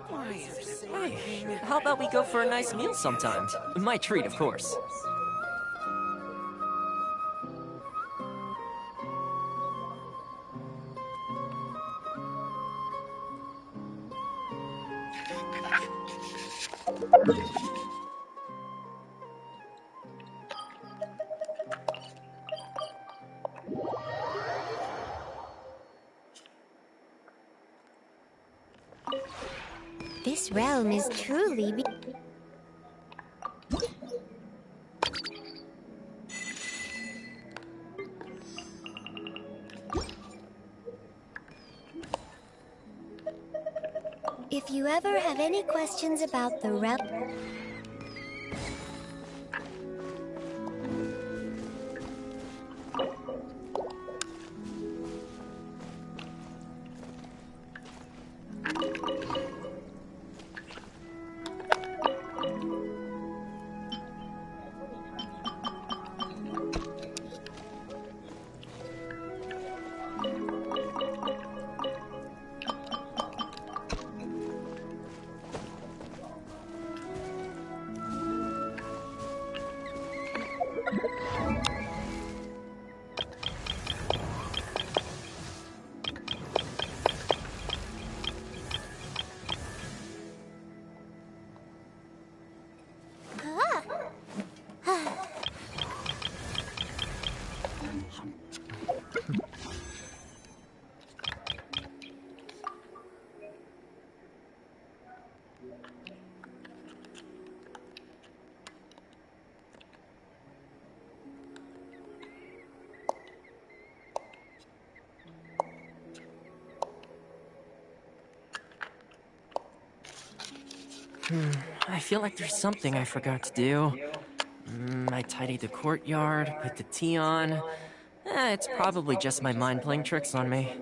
Hey, how about we go for a nice meal sometime? My treat, of course. This realm is truly If you ever have any questions about the realm... I feel like there's something I forgot to do. I tidied the courtyard, put the tea on. It's probably just my mind playing tricks on me.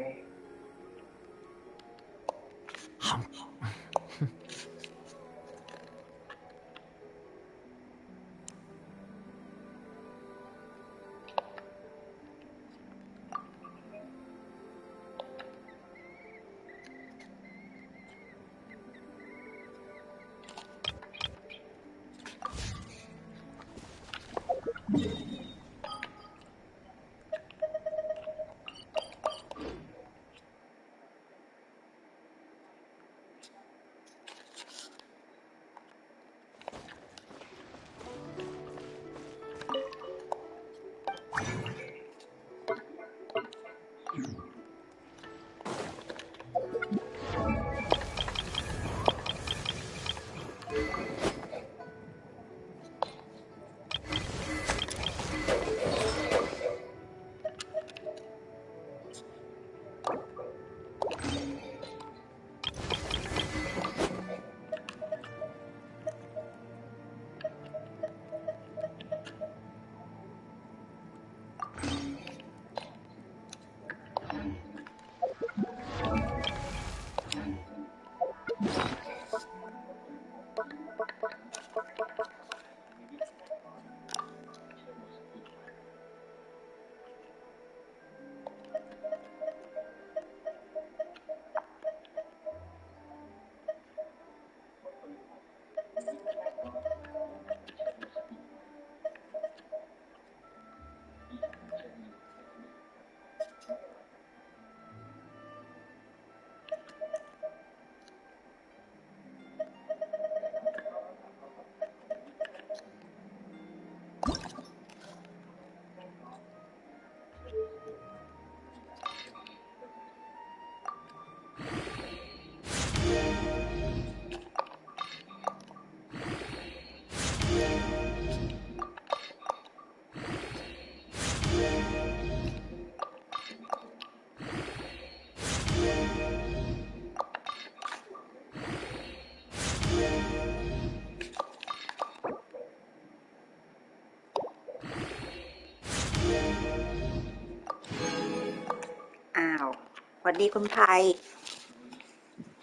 สวัสดีคุณไพ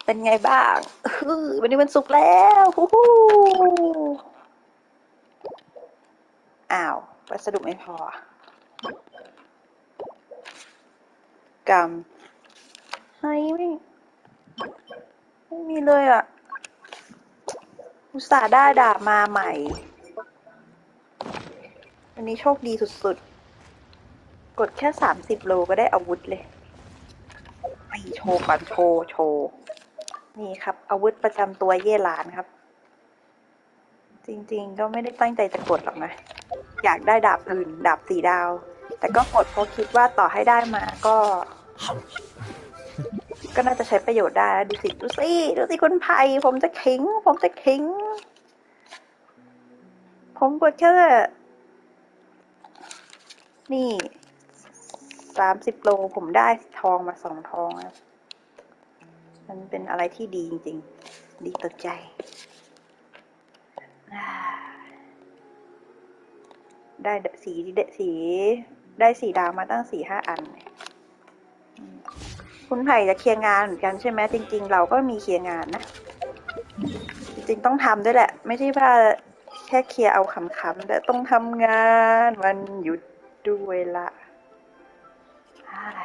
เป็นไงบ้างวันนี้วันศุกร์แล้วฮู้ฮู้วัสดุไม่พอกำไม่มีเลยอ่ะ อุตส่าห์ได้ดาบมาใหม่วันนี้โชคดีสุดๆกดแค่30 โลก็ได้อาวุธเลยไปโชว์ก่อนโชว์นี่ครับอาวุธประจำตัวเย่หลานครับจริงๆก็ไม่ได้ตั้งใจจะกดหรอกนะอยากได้ดาบอื่นดาบ4 ดาวแต่ก็กดเพราะคิดว่าต่อให้ได้มาก็น่าจะใช้ประโยชน์ได้ดูสิคุณไผ่ผมจะขิงผมกดแค่นี่30 โลผมได้ทองมา2 ทองนะมันเป็นอะไรที่ดีจริงๆดีต่อใจได้ได้4 ดาวมาตั้ง4-5 อันคุณไผ่จะเคลียร์งานเหมือนกันใช่ไหมจริงๆเราก็มีเคลียร์งานนะจริงๆต้องทำด้วยแหละไม่ใช่ว่าแค่เคลียร์เอาขำๆแต่ต้องทำงานวันหยุดด้วยละอะไร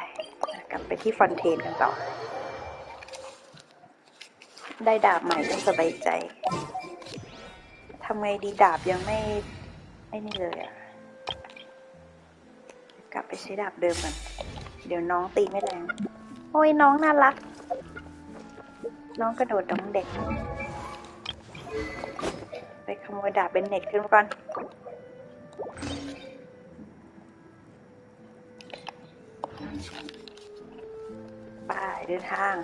กลับไปที่ฟอนเทนกันต่อได้ดาบใหม่ก็สบายใจทำไงดีดาบยังไม่นี่เลยอะกลับไปใช้ดาบเดิมก่อนเดี๋ยวน้องตีไม่แรงโอ้ยน้องน่ารักน้องกระโดดน้องเด็กไปขโมยดาบเบนเน็ตขึ้นมาก่อนไปเดินทาง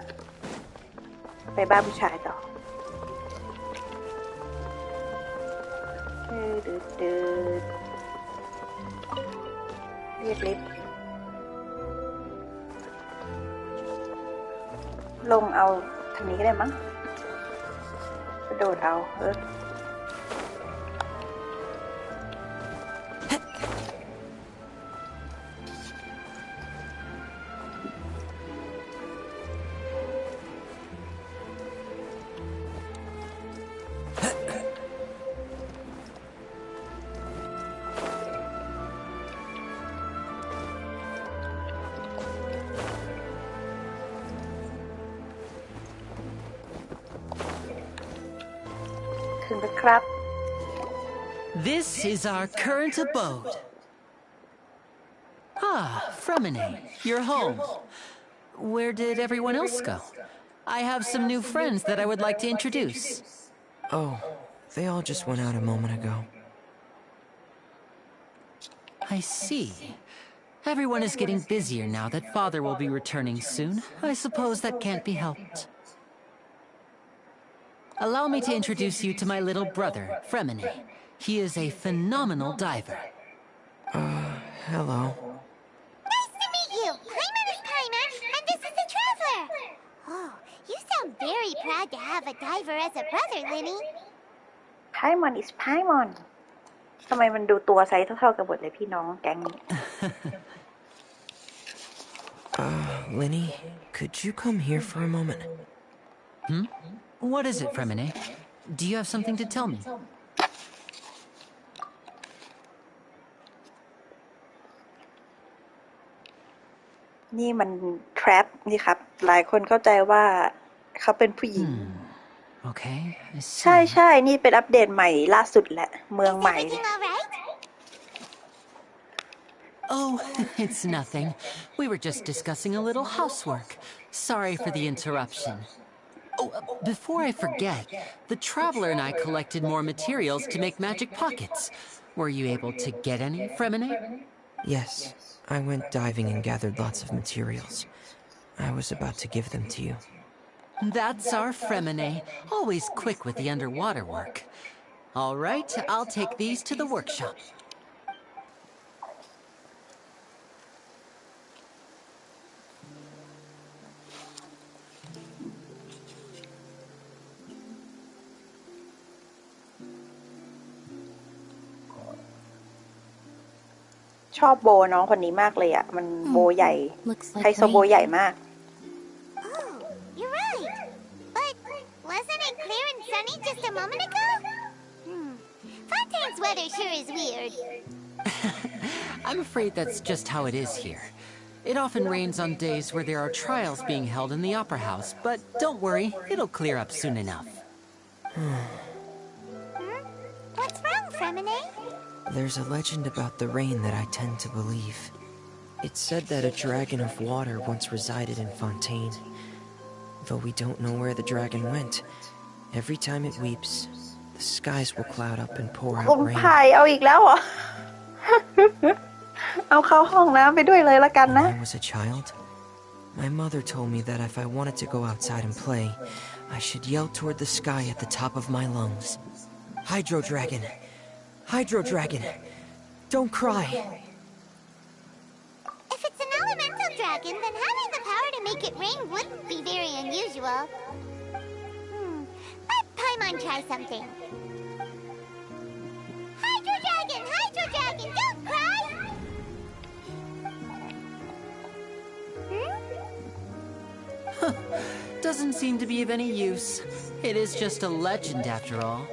ไปบ้านผู้ชายต่อเรียกลิฟต์ลงเอาทางนี้ก็ได้มั้งกระโดดเอาถึงแล้วครับ This is our current abode. Ah, Fremine, you're home. Where did everyone else go? I have some new friends that I would like to introduce. Oh, they all just went out a moment ago. I see. Everyone is getting busier now that Father will be returning soon. I suppose that can't be helped. Allow me to introduce you to my little brother, Fremine. He is a phenomenal diver. Hello. Nice to meet you! My name is Paimon, and this is the Traveler! Oh, you sound very proud to have a diver as a brother, Linny. Paimon is Paimon ทำไมมันดูตัวไซส์เท่าๆกันหมดเลยพี่น้องแก๊งนี้ Linny, could you come here for a moment? What is it, Fremine? Do you have something to tell me? นี่มัน trap นี่ครับหลายคนเข้าใจว่าเขาเป็นผู้หญิง Okay, I ใช่ see. ใช่นี่เป็นอัปเดตใหม่ล่าสุดแหละเมือง Is ใหม่ everything all right? Oh, it's nothing. We were just discussing a little housework. Sorry for the interruption. Oh, before I forget, the Traveler and I collected more materials to make magic pockets. Were you able to get any, Fremine? Yes, I went diving and gathered lots of materials. I was about to give them to you. That's our Fremine, always quick with the underwater work. All right, I'll take these to the workshop.ชอบโบน้องคนนี้มากเลยอ่ะมันโบใหญ่ Looks ไฮ like โซโบใหญ่มาก Oh, you're right. But wasn't it clear and sunny just a moment ago? Fontaine's weather sure is weird. I'm afraid that's just how it is here. It often rains on days where there are trials being held in the Opera House, but don't worry, it'll clear up soon enough. Fremine? There's a legend about the rain that I tend to believe. It's said that a dragon of water once resided in Fontaine. Though we don't know where the dragon went, every time it weeps, the skies will cloud up and pour คุ out ณ rain. ไผ่เอาอีกแล้วเหรอ เอาเข้าห้องน้ำไปด้วยเลยละกันนะ When I was a child, my mother told me that if I wanted to go outside and play, I should yell toward the sky at the top of my lungs. Hydro Dragon! Hydro Dragon! Don't cry! If it's an elemental dragon, then having the power to make it rain wouldn't be very unusual. Let Paimon try something. Hydro Dragon! Hydro Dragon! Don't cry! Doesn't seem to be of any use. It is just a legend after all.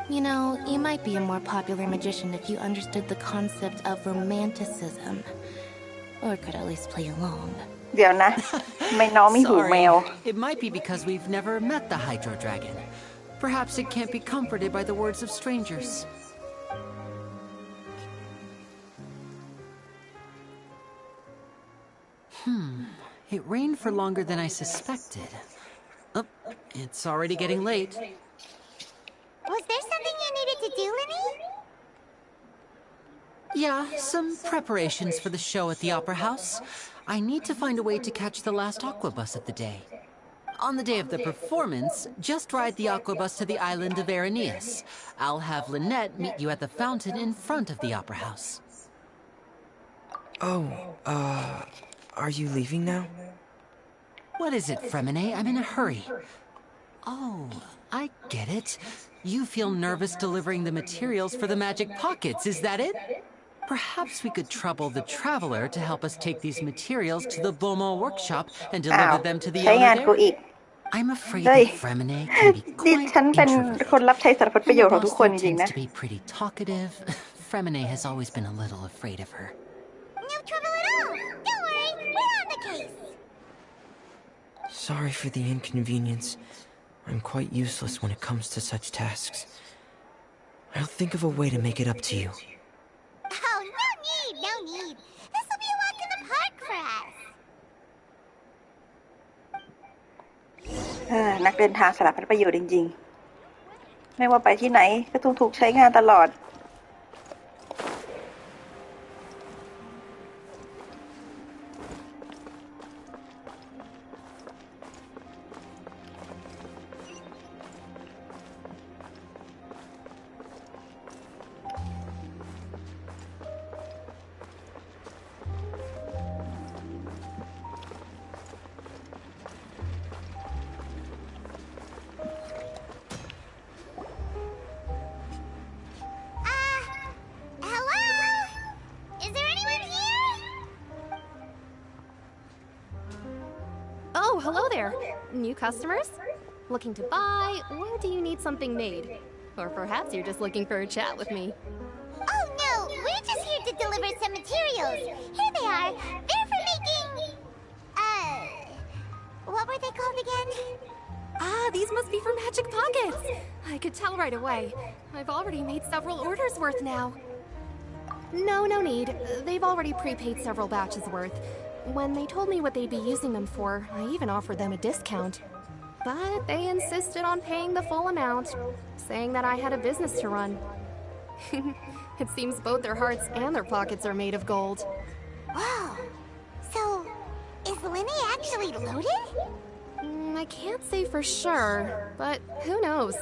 You know, you might be a more popular magician if you understood the concept of romanticism. Or could at least play along. เดี๋ยวนะ ไม่น้องมีหูแม Sorry, ว it might be because we've never met the Hydro Dragon. Perhaps it can't be comforted by the words of strangers. It rained for longer than I suspected. Oh, it's already getting late. Was there something you needed to do, Linny? Yeah, some preparations for the show at the Opera House. I need to find a way to catch the last aqua bus of the day. On the day of the performance, just ride the aqua bus to the island of Aeneas. I'll have Lynette meet you at the fountain in front of the Opera House. Oh, are you leaving now? What is it, Fremine? I'm in a hurry. Oh, I get it. You feel nervous delivering the materials for the magic pockets, is that it? Perhaps we could trouble the traveler to help us take these materials to the Beaumont workshop and อ้าว deliver them to the ใช้งาน owner กู there. อีก I'm afraid เฮ้ย that Fremine can be นี่ quite ฉันเป็น introverted. คนรับใช้สารพัดประโยชน์ And ของ the ทุก boss คนจ though ริงๆ tends นะ to be pretty talkative. Fremine has always been a little afraid of her. No trouble at all. Don't worry, we're on the case. Sorry for the inconvenience. I'm quite useless when it comes to such tasks. I'll think of a way to make it up to you. Oh, no need. This will be a walk in the park for us. นักเดินทางสารพัดประโยชน์จริงๆ ไม่ว่าไปที่ไหนก็ต้องถูกใช้งานตลอดOh, hello there. New customers? Looking to buy, or do you need something made? Or perhaps you're just looking for a chat with me. Oh no, we're just here to deliver some materials. Here they are. They're for making... what were they called again? Ah, these must be for magic pockets. I could tell right away. I've already made several orders worth now. No need. They've already prepaid several batches worth. When they told me what they'd be using them for, I even offered them a discount. But they insisted on paying the full amount, saying that I had a business to run. It seems both their hearts and their pockets are made of gold. Whoa. So, is Linny actually loaded? I can't say for sure, but who knows?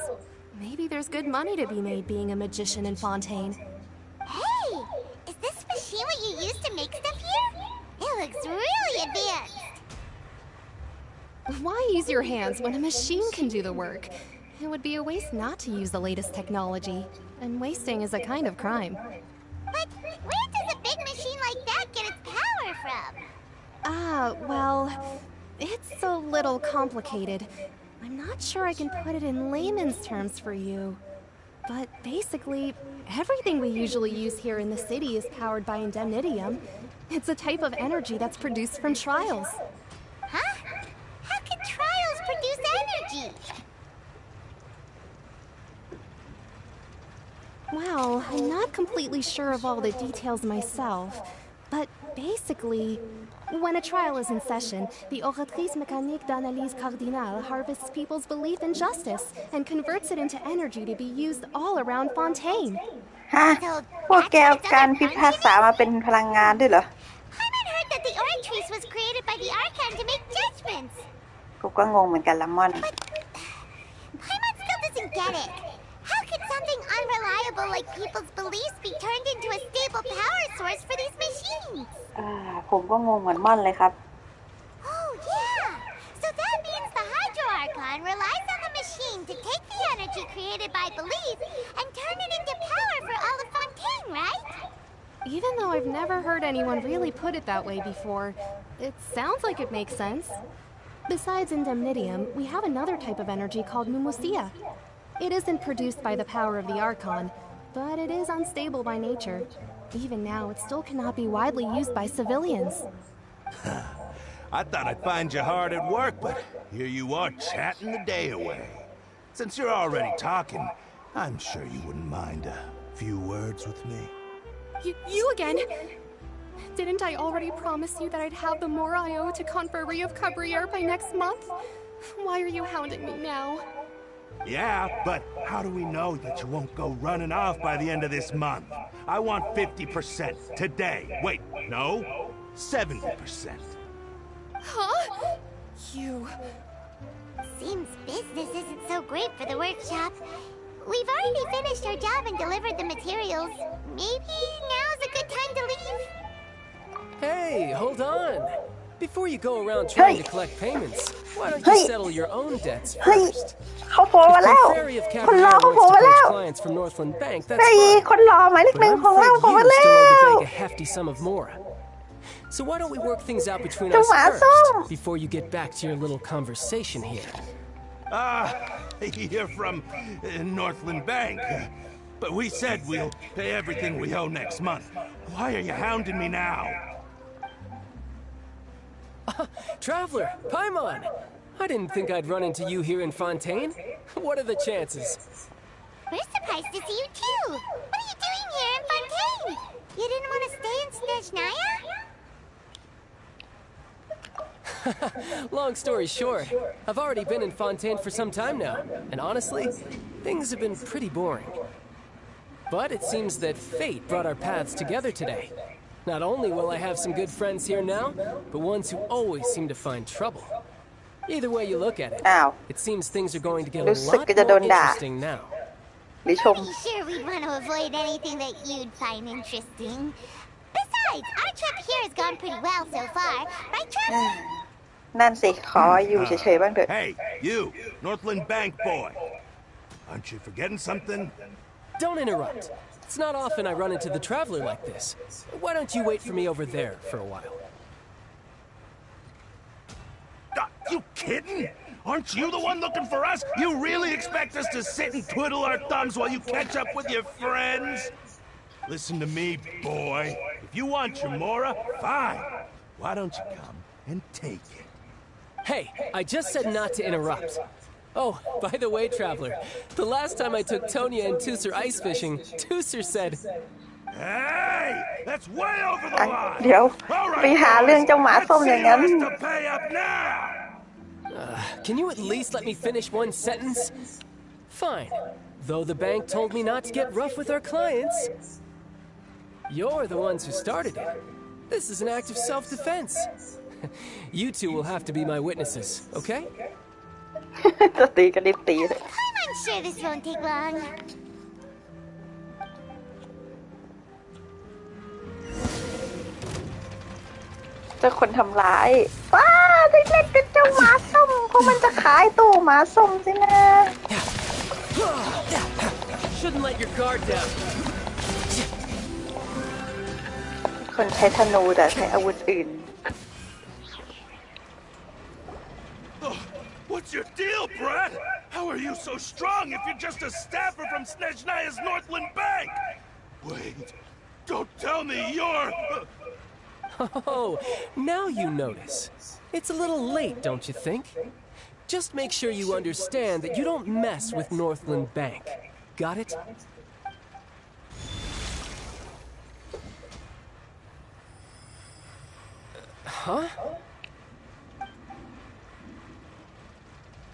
Maybe there's good money to be made being a magician in Fontaine. Hey! Is this machine what you use to make stuff here? It looks really advanced. Why use your hands when a machine can do the work? It would be a waste not to use the latest technology, and wasting is a kind of crime. But where does a big machine like that get its power from? Well, it's a little complicated. I'm not sure I can put it in layman's terms for you. But basically, everything we usually use here in the city is powered by indemnitium. It's a type of energy that's produced from trials. Huh? How can trials produce energy? Well, I'm not completely sure of all the details myself, but basically, when a trial is in session, the Oratrice Mécanique d'Analyse Cardinale harvests people's belief in justice and converts it into energy to be used all around Fontaine. ฮะ พวกแกเอาการพิพากษามาเป็นพลังงานด้วยเหรอ Paimon heard that the Oratrice was created by the Archon to make judgments. กูก็งงเหมือนกันละม่อน Paimon still doesn't get it. How could something unreliable like people's beliefs be turned into a stable power source for these machines? ผมก็งงเหมือนม่อนเลยครับ Oh, yeah. So that means the Hydro Archon relies on the machine to take the energy created by belief and turn it into power for all of Fontaine, right? Even though I've never heard anyone really put it that way before, it sounds like it makes sense. Besides indemnitium, we have another type of energy called mumusia. It isn't produced by the power of the Archon, but it is unstable by nature. Even now, it still cannot be widely used by civilians. I thought I'd find you hard at work, but here you are chatting the day away. Since you're already talking, I'm sure you wouldn't mind a few words with me. You again? Didn't I already promise you that I'd have the more I owe to Confrérie of Cabriere by next month? Why are you hounding me now? Yeah, but how do we know that you won't go running off by the end of this month? I want 50% today. Wait, no, 70%. Huh? You... Seems business isn't so great for the workshop. We've already finished our job and delivered the materials. Maybe now's a good time to leave? Hey, hold on. Before you go around trying to collect payments, why don't you settle your own debts เฮ้ย first? เขาโผล่มาแล้ว Confrérie of คนรอ Cabriere เขาโผล่ wants มา to แล้ว poach clients from Northland Bank, that's เฮ้ย fine. คนรอหมายเลข But หนึ่ง I'm ของ afraid เราโผล่ you มา still แล้ owe the ว bank a hefty sum of Mora. So why don't we work things out between Ito us maso. first, before you get back to your little conversation here? You're from Northland Bank. But we said we'll pay everything we owe next month. Why are you hounding me now? Traveler, Paimon! I didn't think I'd run into you here in Fontaine. What are the chances? We're surprised to see you too. What are you doing here in Fontaine? You didn't want to stay in Snezhnaya? Long story short, I've already been in Fontaine for some time now, and honestly, things have been pretty boring. But it seems that fate brought our paths together today. Not only will I have some good friends here now, but ones who always seem to find trouble. Either way you look at it, อ้าว it seems things are going to get a รู้สึก lot ก็จะโด more นด่า interesting now. หรือชม Pretty sure we'd want to avoid anything that you'd find interesting. Besides, our trip here has gone pretty well so far, right, Traveler? นั่นสิ ขออยู่เฉยๆบ้างเถอะ Hey, you, Northland Bank boy. Aren't you forgetting something? Don't interrupt. It's not often I run into the Traveler like this. Why don't you wait for me over there for a while? You kidding? Aren't you the one looking for us? You really expect us to sit and twiddle our thumbs while you catch up with your friends? Listen to me, boy. If you want your Mora, fine. Why don't you come and take it? Hey, I just said not to interrupt. Oh, by the way, Traveler, the last time I took Tonya and Tusser ice fishing, Tusser said, Hey! That's way over the อ่ะ line! เดี๋ยว All ไป right, หาเรื่อง boys, เจ้าหมา let's ส้ม see อย่าง who นั้น has to pay up now! Can you at least let me finish one sentence? Fine. Though the bank told me not to get rough with our clients. You're the ones who started it. This is an act of self-defense. You two will have to be my witnesses, okay? จะตีก็รีบตีเลย I'm sure this won't take long. เจ้าคนทำร้ายว้าได้เล่นกับเจ้าหมาส้มเพราะมันจะขายตู้หมาส้มสินะ Shouldn't let your guard down. คนใช้ธนูแต่ใช้อาวุธอื่น What's your deal, Brad? How are you so strong if you're just a staffer from Snezhnaya's Northland Bank? Wait, don't tell me you're... Oh, now you notice. It's a little late, don't you think? Just make sure you understand that you don't mess with Northland Bank. Got it? Huh?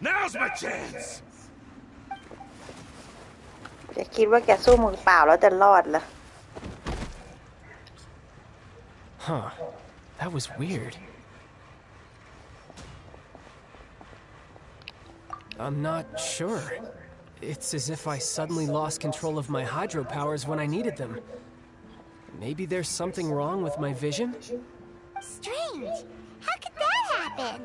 Now's my chance. จะคิดว่าแกสู้มือเปล่าแล้วจะรอดเหรอ Huh. That was weird. I'm not sure. It's as if I suddenly lost control of my hydro powers when I needed them. Maybe there's something wrong with my vision? Strange. How could that happen?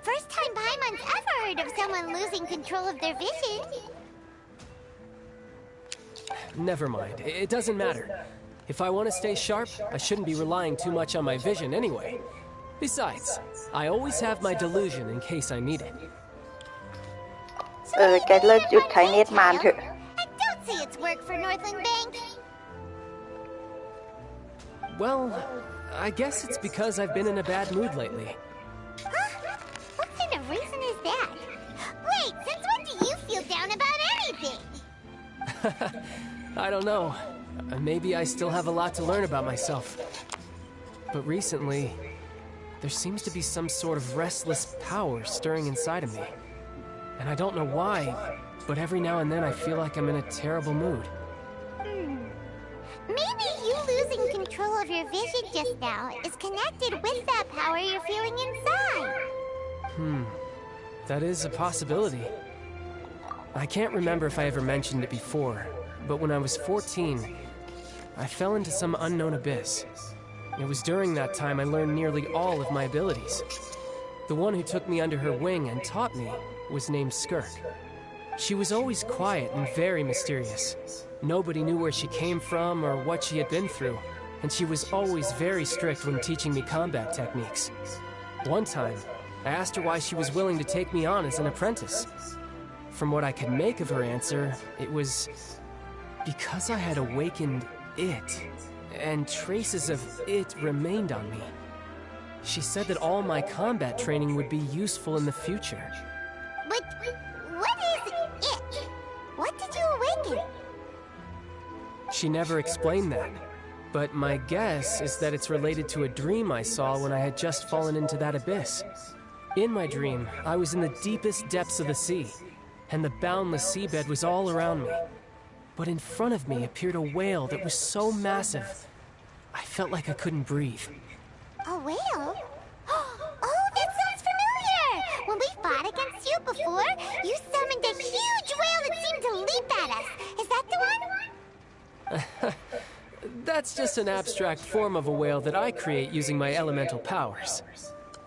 First time Paimon's ever heard of someone losing control of their vision. Never mind. It doesn't matter. If I want to stay sharp, I shouldn't be relying too much on my vision anyway. Besides, I always have my delusion in case I need it. แกเลิกหยุดใช้เน็ตมานเถอะ I don't see its work for Northland Bank. Well, I guess it's because I've been in a bad mood lately. Huh? What kind of reason is that? Wait, since when do you feel down about anything? I don't know. Maybe I still have a lot to learn about myself. But recently, there seems to be some sort of restless power stirring inside of me. And I don't know why, but every now and then I feel like I'm in a terrible mood. Maybe you losing control of your vision just now is connected with that power you're feeling inside. That is a possibility. I can't remember if I ever mentioned it before, but when I was 14, I fell into some unknown abyss. It was during that time I learned nearly all of my abilities. The one who took me under her wing and taught me was named Skirk. She was always quiet and very mysterious. Nobody knew where she came from or what she had been through, and she was always very strict when teaching me combat techniques. One time, I asked her why she was willing to take me on as an apprentice. From what I could make of her answer, it was because I had awakened it, and traces of it remained on me. She said that all my combat training would be useful in the future. But what is it? What did you awaken? She never explained that, but my guess is that it's related to a dream I saw when I had just fallen into that abyss. In my dream, I was in the deepest depths of the sea, and the boundless seabed was all around me. But in front of me appeared a whale that was so massive, I felt like I couldn't breathe. A whale? Oh, that sounds familiar! When we fought against you before, you summoned a huge whale that seemed to leap at us. Is that the one? That's just an abstract form of a whale that I create using my elemental powers.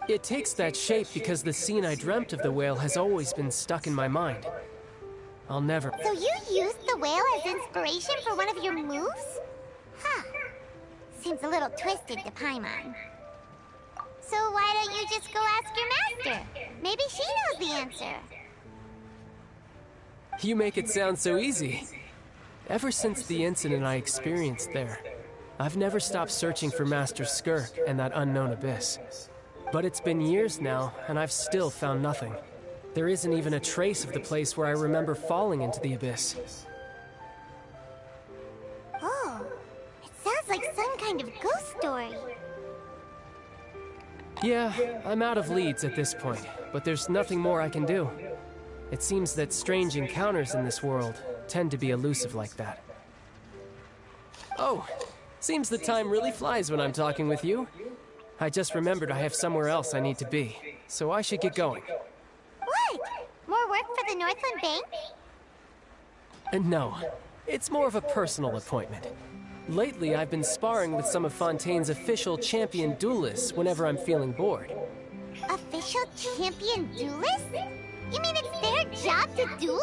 It takes that shape because the scene I dreamt of the whale has always been stuck in my mind. I'll never... So you used the whale as inspiration for one of your moves? Huh. Seems a little twisted to Paimon. So why don't you just go ask your master? Maybe she knows the answer. You make it sound so easy. Ever since the incident I experienced there, I've never stopped searching for Master Skirk and that unknown abyss. But it's been years now, and I've still found nothing. There isn't even a trace of the place where I remember falling into the abyss. Oh, it sounds like some kind of ghost story. Yeah, I'm out of leads at this point, but there's nothing more I can do. It seems that strange encounters in this world tend to be elusive like that. Oh, seems the time really flies when I'm talking with you. I just remembered I have somewhere else I need to be, so I should get going. What? More work for the Northland Bank? No, it's more of a personal appointment. Lately, I've been sparring with some of Fontaine's official champion duelists whenever I'm feeling bored. Official champion duelists? You mean it's their job to duel?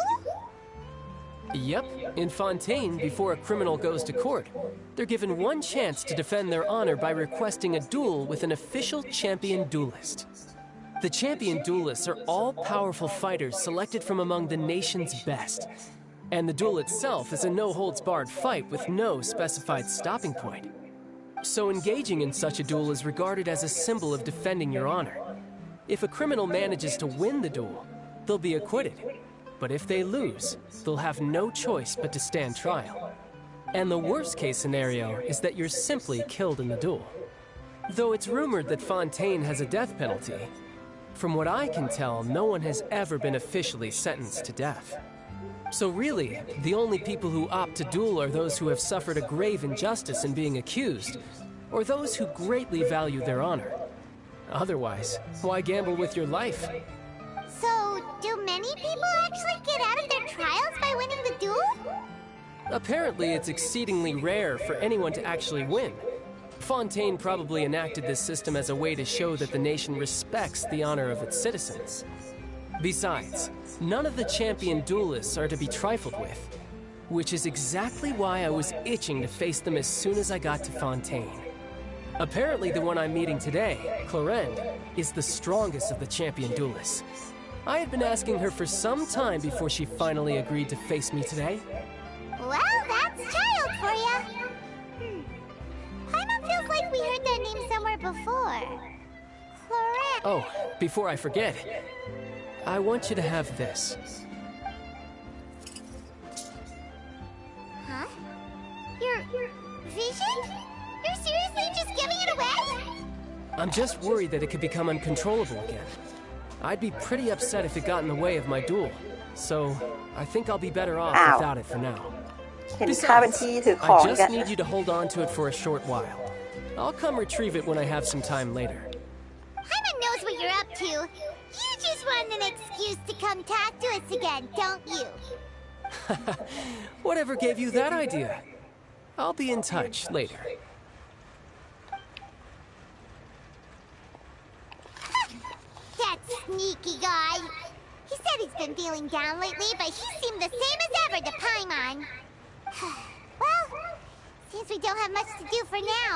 Yep, in Fontaine, before a criminal goes to court, they're given one chance to defend their honor by requesting a duel with an official champion duelist. The champion duelists are all-powerful fighters selected from among the nation's best. And the duel itself is a no-holds-barred fight with no specified stopping point. So engaging in such a duel is regarded as a symbol of defending your honor. If a criminal manages to win the duel, they'll be acquitted. But if they lose, they'll have no choice but to stand trial. And the worst-case scenario is that you're simply killed in the duel. Though it's rumored that Fontaine has a death penalty, from what I can tell, no one has ever been officially sentenced to death. So really, the only people who opt to duel are those who have suffered a grave injustice in being accused, or those who greatly value their honor. Otherwise, why gamble with your life? So, do many people actually get out of their trials by winning the duel? Apparently, it's exceedingly rare for anyone to actually win. Fontaine probably enacted this system as a way to show that the nation respects the honor of its citizens. Besides, none of the champion duelists are to be trifled with, which is exactly why I was itching to face them as soon as I got to Fontaine. Apparently, the one I'm meeting today, Clorinde, is the strongest of the champion duelists. I had been asking her for some time before she finally agreed to face me today. Well, that's child for ya. Paimon feels like we heard that name somewhere before. Clorinde. Oh, before I forget, I want you to have this. Huh? Your vision? You're seriously just giving it away? I'm just worried that it could become uncontrollable again. I'd be pretty upset if it got in the way of my duel, so I think I'll be better off without it for now. เห็นข้าเป็น Besides, ที่ถือของ I กั just น need you to hold on to it for a short while. I'll come retrieve it when I have some time later. Paimon knows what you're up to. You just want an excuse to come talk to us again, don't you? Whatever gave you that idea? I'll be in touch later. That sneaky guy. He said he's been feeling down lately, but he seemed the same as ever to Paimon. Well, since we don't have much to do for now,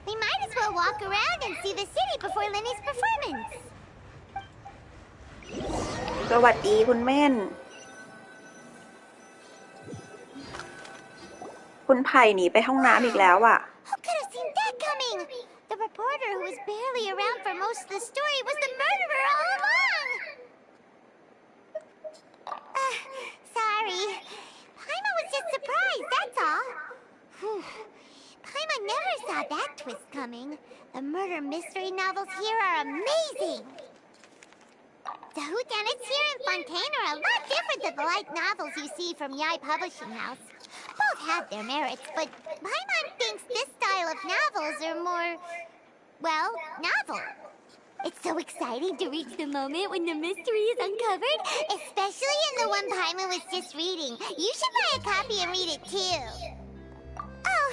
we might as well walk around and see the city before Lenny's performance. สวัสดีคุณแม่น คุณไผ่หนีไปห้องน้ำอีกแล้วอ่ะ Who could have seen that coming? The reporter who was barely around for most of the story was the murderer all along. Sorry. Paimon was just surprised, that's all. Paimon never saw that twist coming. The murder mystery novels here are amazing. The whodunits here in Fontaine are a lot different than the light novels you see from Yai Publishing House. Both have their merits, but Paimon thinks this style of novels are more, well, novel. It's so exciting to reach the moment when the mystery is uncovered, especially in the one Paimon was just reading. You should buy a copy and read it too. Oh,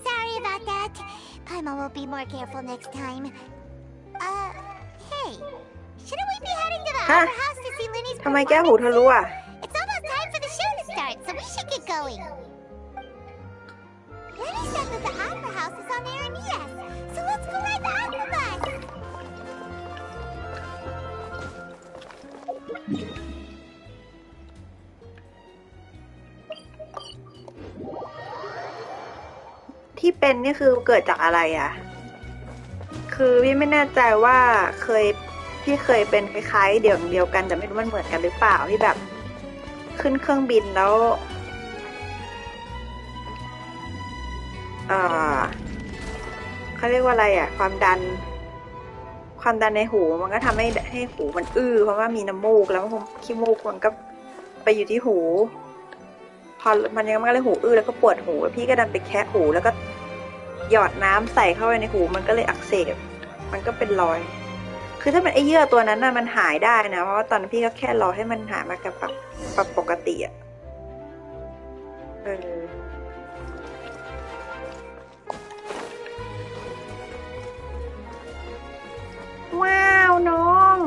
sorry about that. Paimon will be more careful next time. Hey, shouldn't we be heading to the opera house to see Lenny's ทำไมแก้วหู performance? ทะลุอ่ะ It's almost time for the show to start, so we should get going. Lenny said that the opera house is on Aranias, so let's go ride the opera bus. ที่เป็นนี่คือเกิดจากอะไรอ่ะ คือพี่ไม่แน่ใจว่าพี่เคยเป็นคล้ายๆเดียวกันแต่ไม่รู้มันเหมือนกันหรือเปล่าที่แบบขึ้นเครื่องบินแล้วเขาเรียกว่าอะไรอ่ะความดันในหูมันก็ทำให้หูมันเพราะว่ามีน้ำมูกแล้วขี้มูกมันก็ไปอยู่ที่หูพอมันก็เลยหูแล้วก็ปวดหูพี่ก็ดันไปแคะหูแล้วก็หยอดน้ำใส่เข้าไปในหูมันก็เลยอักเสบมันก็เป็นรอยคือถ้ามันไอเยื่อตัวนั้นน่ะมันหายได้นะเพราะว่าตอนนั้นพี่ก็แค่รอให้มันหายมากับปกติอ่ะว้าวน้อง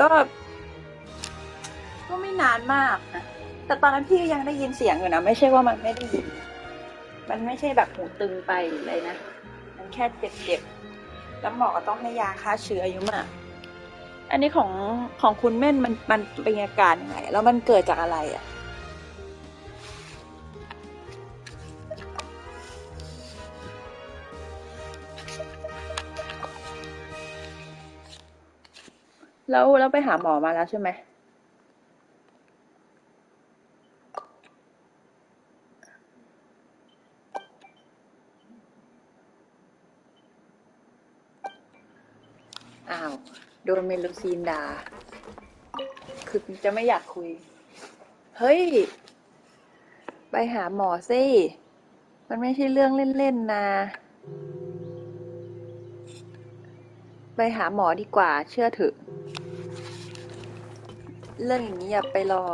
ก็ไม่นานมากนะแต่ตอนนั้นพี่ก็ยังได้ยินเสียงอยู่นะไม่ใช่ว่ามันไม่ได้ยินมันไม่ใช่แบบหูตึงไปเลยนะมันแค่เจ็บแล้วหมอก็ต้องให้ยาฆ่าเชื้ออยู่มากอันนี้ของคุณเม่นมันเป็นอาการยังไงแล้วมันเกิดจากอะไรอ่ะแล้วไปหาหมอมาแล้วใช่ไหม อ้าวโดนเมลูซีนด่าคือจะไม่อยากคุยเฮ้ยไปหาหมอสิมันไม่ใช่เรื่องเล่นๆนะไปหาหมอดีกว่าเชื่อเถอะเรื่องอย่างนี้อย่าไปรอ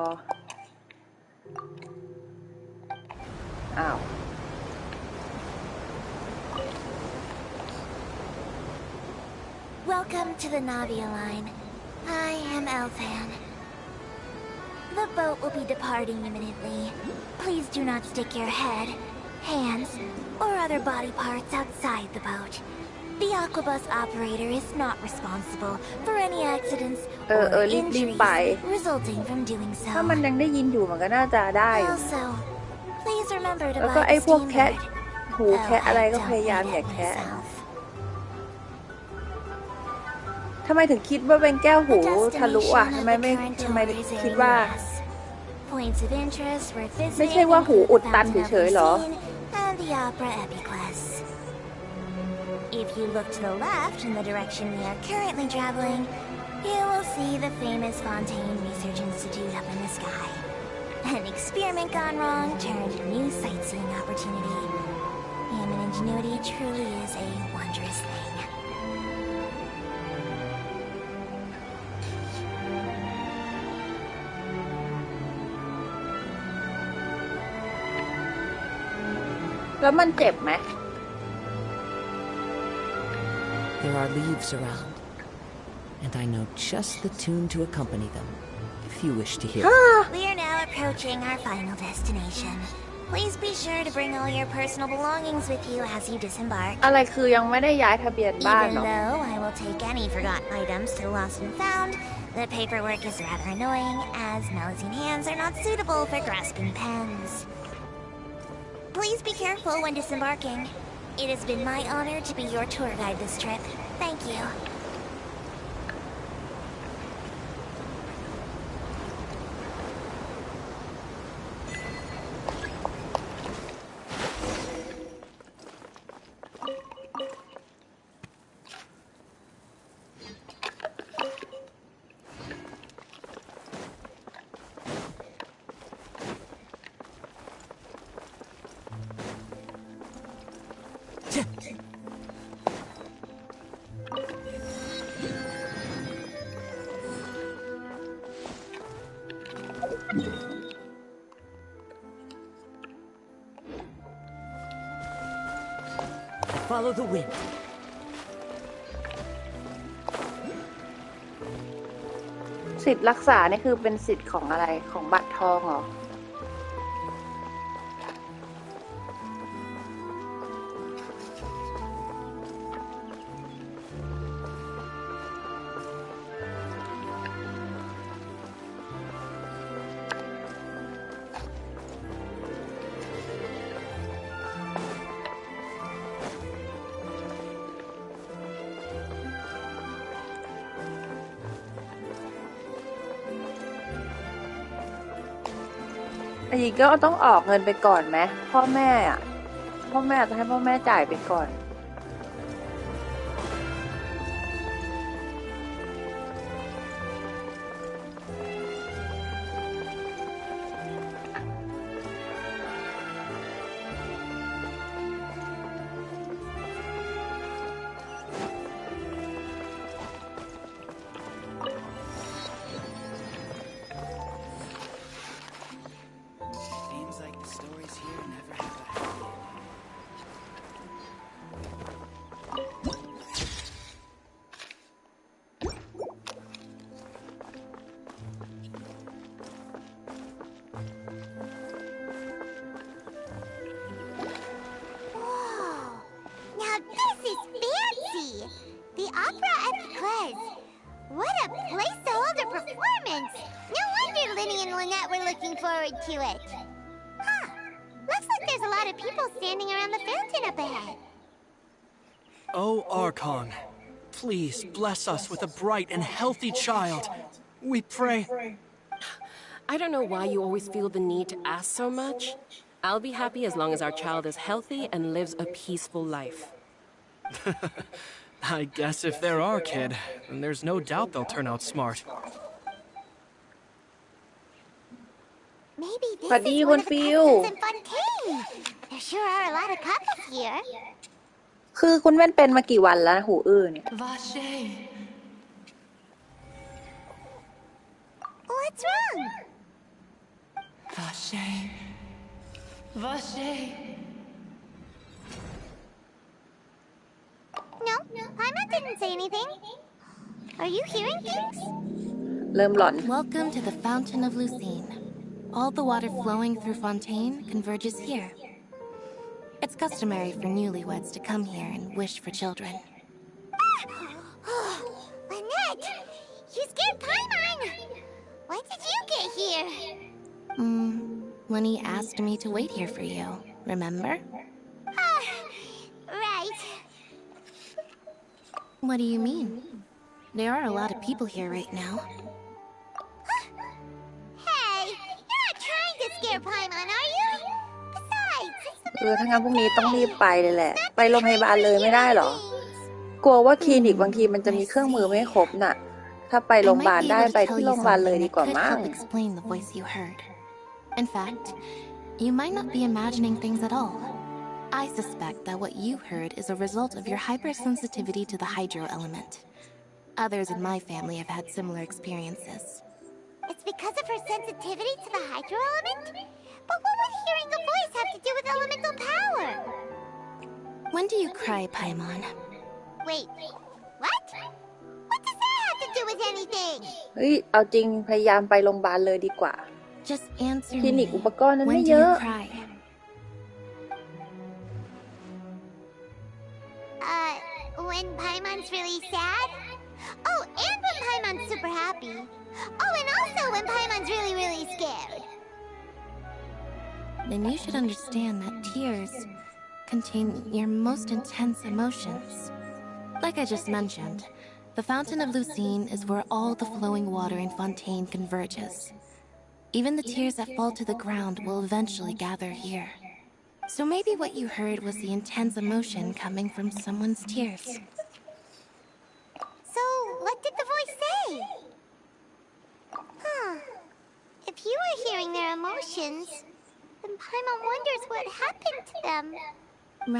อ้าว Welcome to the Navia line. I am Elfan. The boat will be departing imminently. Please do not stick your head, hands, or other body parts outside the boat. The Aquabus operator is not responsible for any accidents or injuries resulting from doing so. ถ้ามันยังได้ยินอยู่มันก็น่าจะได้อยู่ Also, please remember to แล้วก็ buy ไอ้ the พวก steam แคะ bird. หูแคะอะไรก็พยายามอย่าแคะทำไมถึงคิดว่าเป็นแก้วหูทะลุอ่ะทำไมคิดว่าไม่ใช่ว่าหูอุดตันเฉยๆหรอ If you look to the left in the direction we are currently traveling, you will see the famous Fontaine Research Institute up in the sky. An experiment gone wrong turned a new sightseeing opportunity. Human ingenuity truly is a wondrous thing. แล้วมันเจ็บไหม There are leaves around, and I know just the tune to accompany them, if you wish to hear. We are now approaching our final destination. Please be sure to bring all your personal belongings with you as you disembark. อะไรคือยังไม่ได้ย้ายทะเบียนบ้าน Even หรอ though I will take any forgotten items to Lost and Found, the paperwork is rather annoying, as Melusine hands are not suitable for grasping pens. Please be careful when disembarking. It has been my honor to be your tour guide this trip. Thank you. Follow the wind. สิทธิ์รักษานี่คือเป็นสิทธิ์ของอะไรของบัตรทองเหรออันนี้ก็ต้องออกเงินไปก่อนไหมพ่อแม่จะให้พ่อแม่จ่ายไปก่อน What a place to hold a performance! No wonder Linny and Lynette were looking forward to it. Huh. Looks like there's a lot of people standing around the fountain up ahead. Oh, Archon, please bless us with a bright and healthy child. We pray. I don't know why you always feel the need to ask so much. I'll be happy as long as our child is healthy and lives a peaceful life. I guess if they're our kid, then there's no doubt they'll turn out smart. Maybe this สวัสดี is คุ one ณ of the ฟิว customs in Fontaine. There sure are a lot of couples here. คือคุณแว่นเป็นมากี่วันแล้วหูอื้อเนี่ย Vache. What's wrong? Vache. Vache. No, Paimon didn't say anything. Are you hearing things? เริ่มหลอน Welcome to the Fountain of Lucine. All the water flowing through Fontaine converges here. It's customary for newlyweds to come here and wish for children. Lynette, you scared Paimon. When did you get here? Lenny asked me to wait here for you, remember? Right. What do you mean? There are a lot of people here right now. Hey, you're not trying to scare Paimon, are you? Besides, it's the ถ้างั้นพรุ่งนี้ต้องรีบไปเลยแหละ ไปโรงพยาบาลเลยไม่ได้หรอ กลัวว่าคลินิกบางทีมันจะมีเครื่องมือไม่ครบน่ะ ถ้าไปโรงพยาบาลได้ไปที่โรงพยาบาลเลยดีกว่ามั้ง Help explain the voice you heard. In fact, you might not be imagining things at all. I suspect that what you heard is a result of your hypersensitivity to the hydro element. Others in my family have had similar experiences. It's because of her sensitivity to the hydro element? But what would hearing a voice have to do with elemental power? When do you cry, Paimon? Wait, what? What does that have to do with anything? เฮ้ย เอาจริงพยายามไปโรงพยาบาลเลยดีกว่า Just answer คลินิก me. อุปกรณ์นั้นไม่ When do เย you อะ cry? When Paimon's really sad? Oh, and when Paimon's super happy. Oh, and also when Paimon's really, really scared. Then you should understand that tears contain your most intense emotions. Like I just mentioned, the Fountain of Lucine is where all the flowing water in Fontaine converges. Even the tears that fall to the ground will eventually gather here. So maybe what you heard was the intense emotion coming from someone's tears. So, what did the voice say? If you were hearing their emotions, then Paimon wonders what happened to them.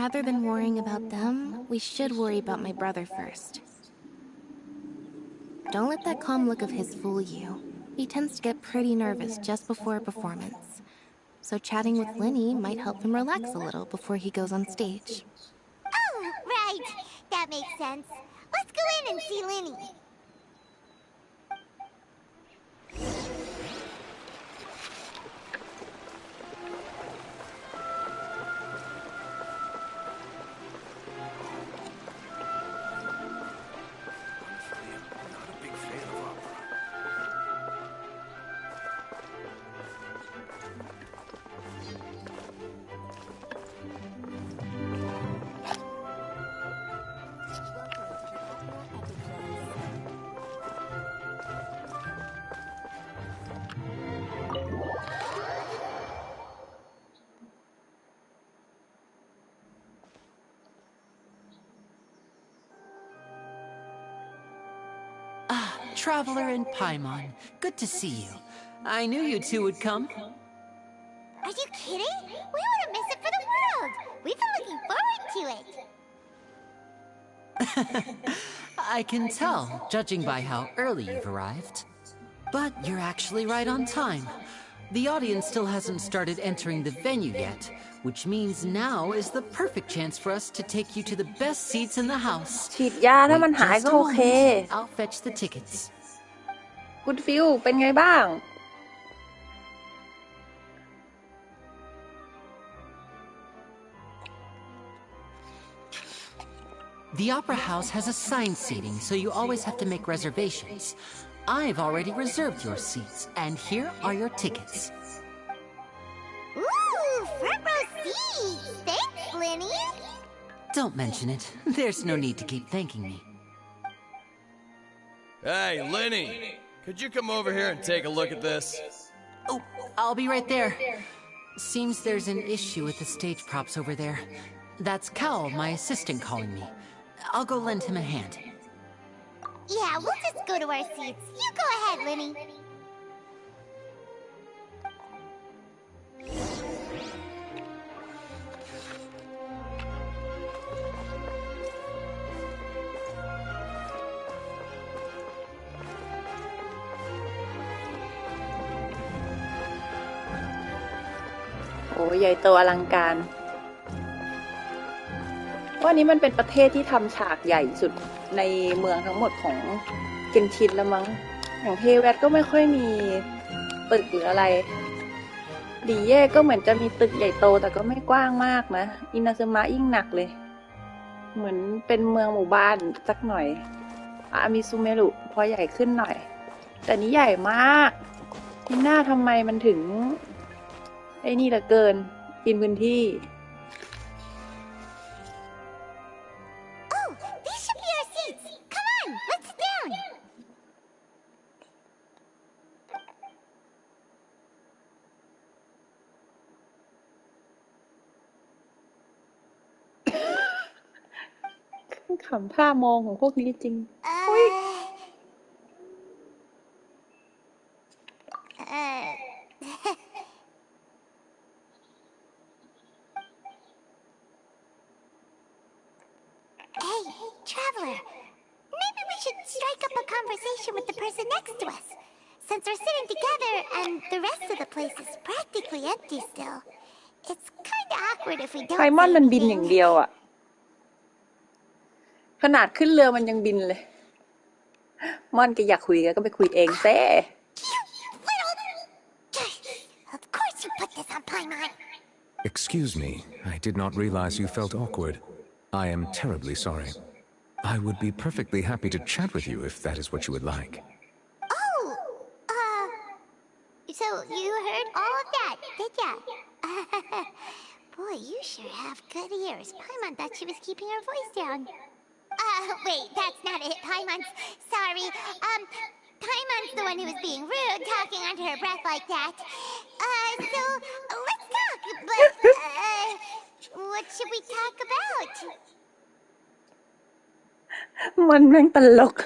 Rather than worrying about them, we should worry about my brother first. Don't let that calm look of his fool you. He tends to get pretty nervous just before a performance. So chatting with Linny might help him relax a little before he goes on stage. Oh, right. That makes sense. Let's go in and see Linny. Traveler in Paimon, good to see you. I knew you two would come. Are you kidding? We wouldn't miss it for the world. We've been looking forward to it. I can tell, judging by how early you've arrived. But you're actually right on time. The audience still hasn't started entering the venue yet, which means now is the perfect chance for us to take you to the best seats in the house. ฉีดยาถ้ามันหาย Just ก็ a โอเค moment. I'll fetch the tickets. คุณฟิวเป็นไงบ้าง The Opera House has assigned seating, so you always have to make reservations. I've already reserved your seats, and here are your tickets. Ooh, front row seats. Thanks, Linny. Don't mention it. There's no need to keep thanking me. Hey, Linny! Could you come over here and take a look at this? Oh, I'll be right there. Seems there's an issue with the stage props over there. That's Cal, my assistant, calling me. I'll go lend him a hand. Yeah, we'll just go to our seats. You go ahead, Linny. โอ้ใหญ่โตอลังการว่านี้มันเป็นประเทศที่ทำฉากใหญ่สุดในเมืองทั้งหมดของเกนชินแล้วมั้งอย่างเทเวตก็ไม่ค่อยมีตึกหรืออะไรดีเย่ก็เหมือนจะมีตึกใหญ่โตแต่ก็ไม่กว้างมากนะอินาซึมะยิ่งหนักเลยเหมือนเป็นเมืองหมู่บ้านสักหน่อยอามิซุเมรุพอใหญ่ขึ้นหน่อยแต่นี้ใหญ่มากนี่หน้าทำไมมันถึงไอ้นี่เหลือเกินกินพื้นที่ Oh, these should be our seats. Come on, let's sit down. ขำท่ามองของพวกนี้จริงHey, traveler. Maybe we should strike up a conversation with the person next to us. Since we're sitting together and the rest of the place is practically empty still. It's kind of awkward if we don't ไพมอน say มันบินอย่าง anything. เดียวอะขนาดขึ้นเรือมันยังบินเลยม่อนแกอยากคุยแกก็ไปคุยเองแซ่ Of course you put this on Paimon. Excuse me, I did not realize you felt awkward. I am terribly sorry. I would be perfectly happy to chat with you if that is what you would like. Oh, so you heard all of that, did ya? Boy, you sure have good ears. Paimon thought she was keeping her voice down. Wait, that's not it. Paimon's sorry. Paimon's the one who was being rude, talking under her breath like that. So let's talk. But what should we talk about? มันแม่งตลก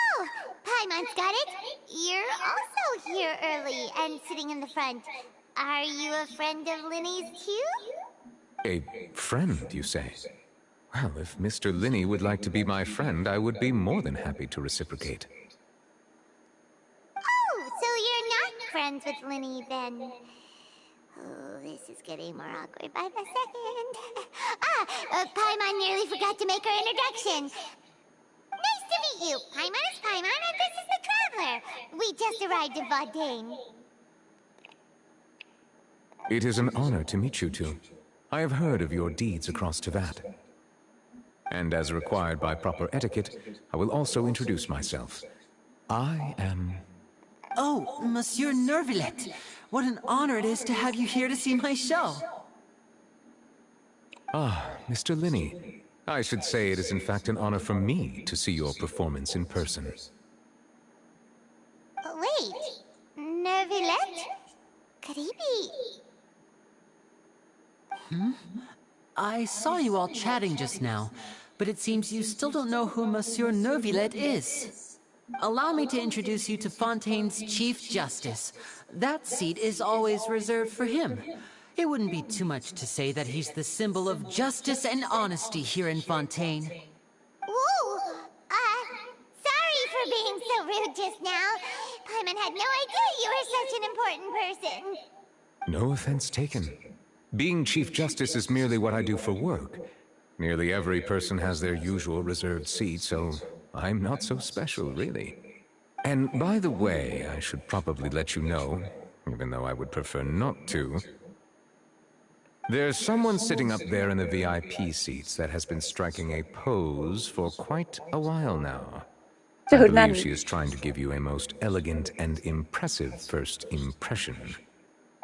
Oh, Paimon's got it. You're also here early and sitting in the front. Are you a friend of Linny's too? A friend, you say? Well, if Mr. Linney would like to be my friend, I would be more than happy to reciprocate. Oh, so you're not friends with Linny then? Oh, this is getting more awkward by the second. Paimon nearly forgot to make her introduction. Nice to meet you. Paimon is Paimon and this is the Traveler. We just arrived in Fontaine. It is an honor to meet you two. I have heard of your deeds across Teyvat. And as required by proper etiquette, I will also introduce myself. I am... Oh, Monsieur Nervillet. What an honor it is to have you here to see my show. Ah, Mr. Linney. I should say it is in fact an honor for me to see your performance in person. Wait, Nervillet? Could he be... I saw you all chatting just now, but it seems you still don't know who Monsieur Nervillet is. Allow me to introduce you to Fontaine's Chief Justice. That seat is always reserved for him. It wouldn't be too much to say that he's the symbol of justice and honesty here in Fontaine. Whoa! Sorry for being so rude just now. Paimon had no idea you were such an important person. No offense taken. Being Chief Justice is merely what I do for work. Nearly every person has their usual reserved seat, so I'm not so special, really. And by the way, I should probably let you know, even though I would prefer not to. There's someone sitting up there in the VIP seats that has been striking a pose for quite a while now. I believe she is trying to give you a most elegant and impressive first impression.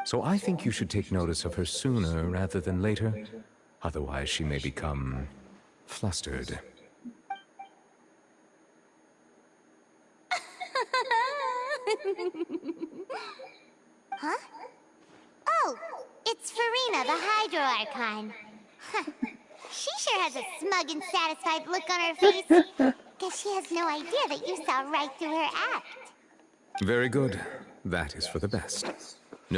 So I think you should take notice of her sooner rather than later. Otherwise, she may become flustered. Huh? Oh, it's Farina, the Hydro Archon. She sure has a smug and satisfied look on her face. Guess she has no idea that you saw right through her act. Very good. That is for the best.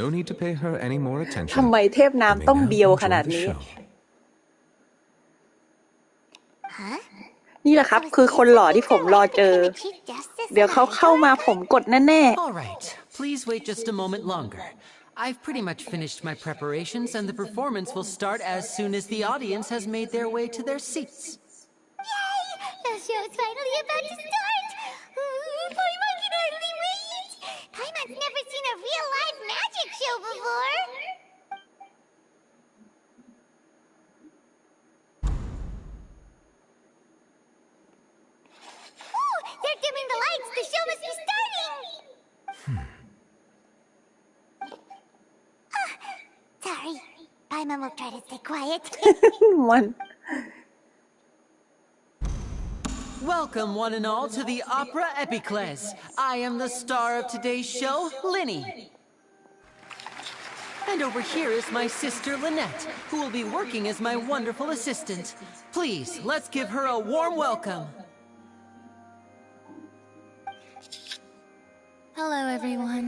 No need to pay her any more attention. ทำไมเทพน้ำต้องเบียวขนาดนี้ Huh? นี่แหละครับคือคนหล่อที่ผมรอเจอ เดี๋ยวเขาเข้ามาผมกดแน่ๆ All right, please wait just a moment longer. I've pretty much finished my preparations, and the performance will start as soon as the audience has made their way to their seats. Yay! The show's finally about to start! Paimon can hardly wait! Paimon's never seen a real live magic show before! Ooh! They're dimming the lights! The show must be starting! Sorry. Paimon will try to stay quiet. มัน Welcome, one and all, to the Opera Epiclese. I am the star of today's show, Linny. And over here is my sister, Lynette, who will be working as my wonderful assistant. Please, let's give her a warm welcome. Hello, everyone.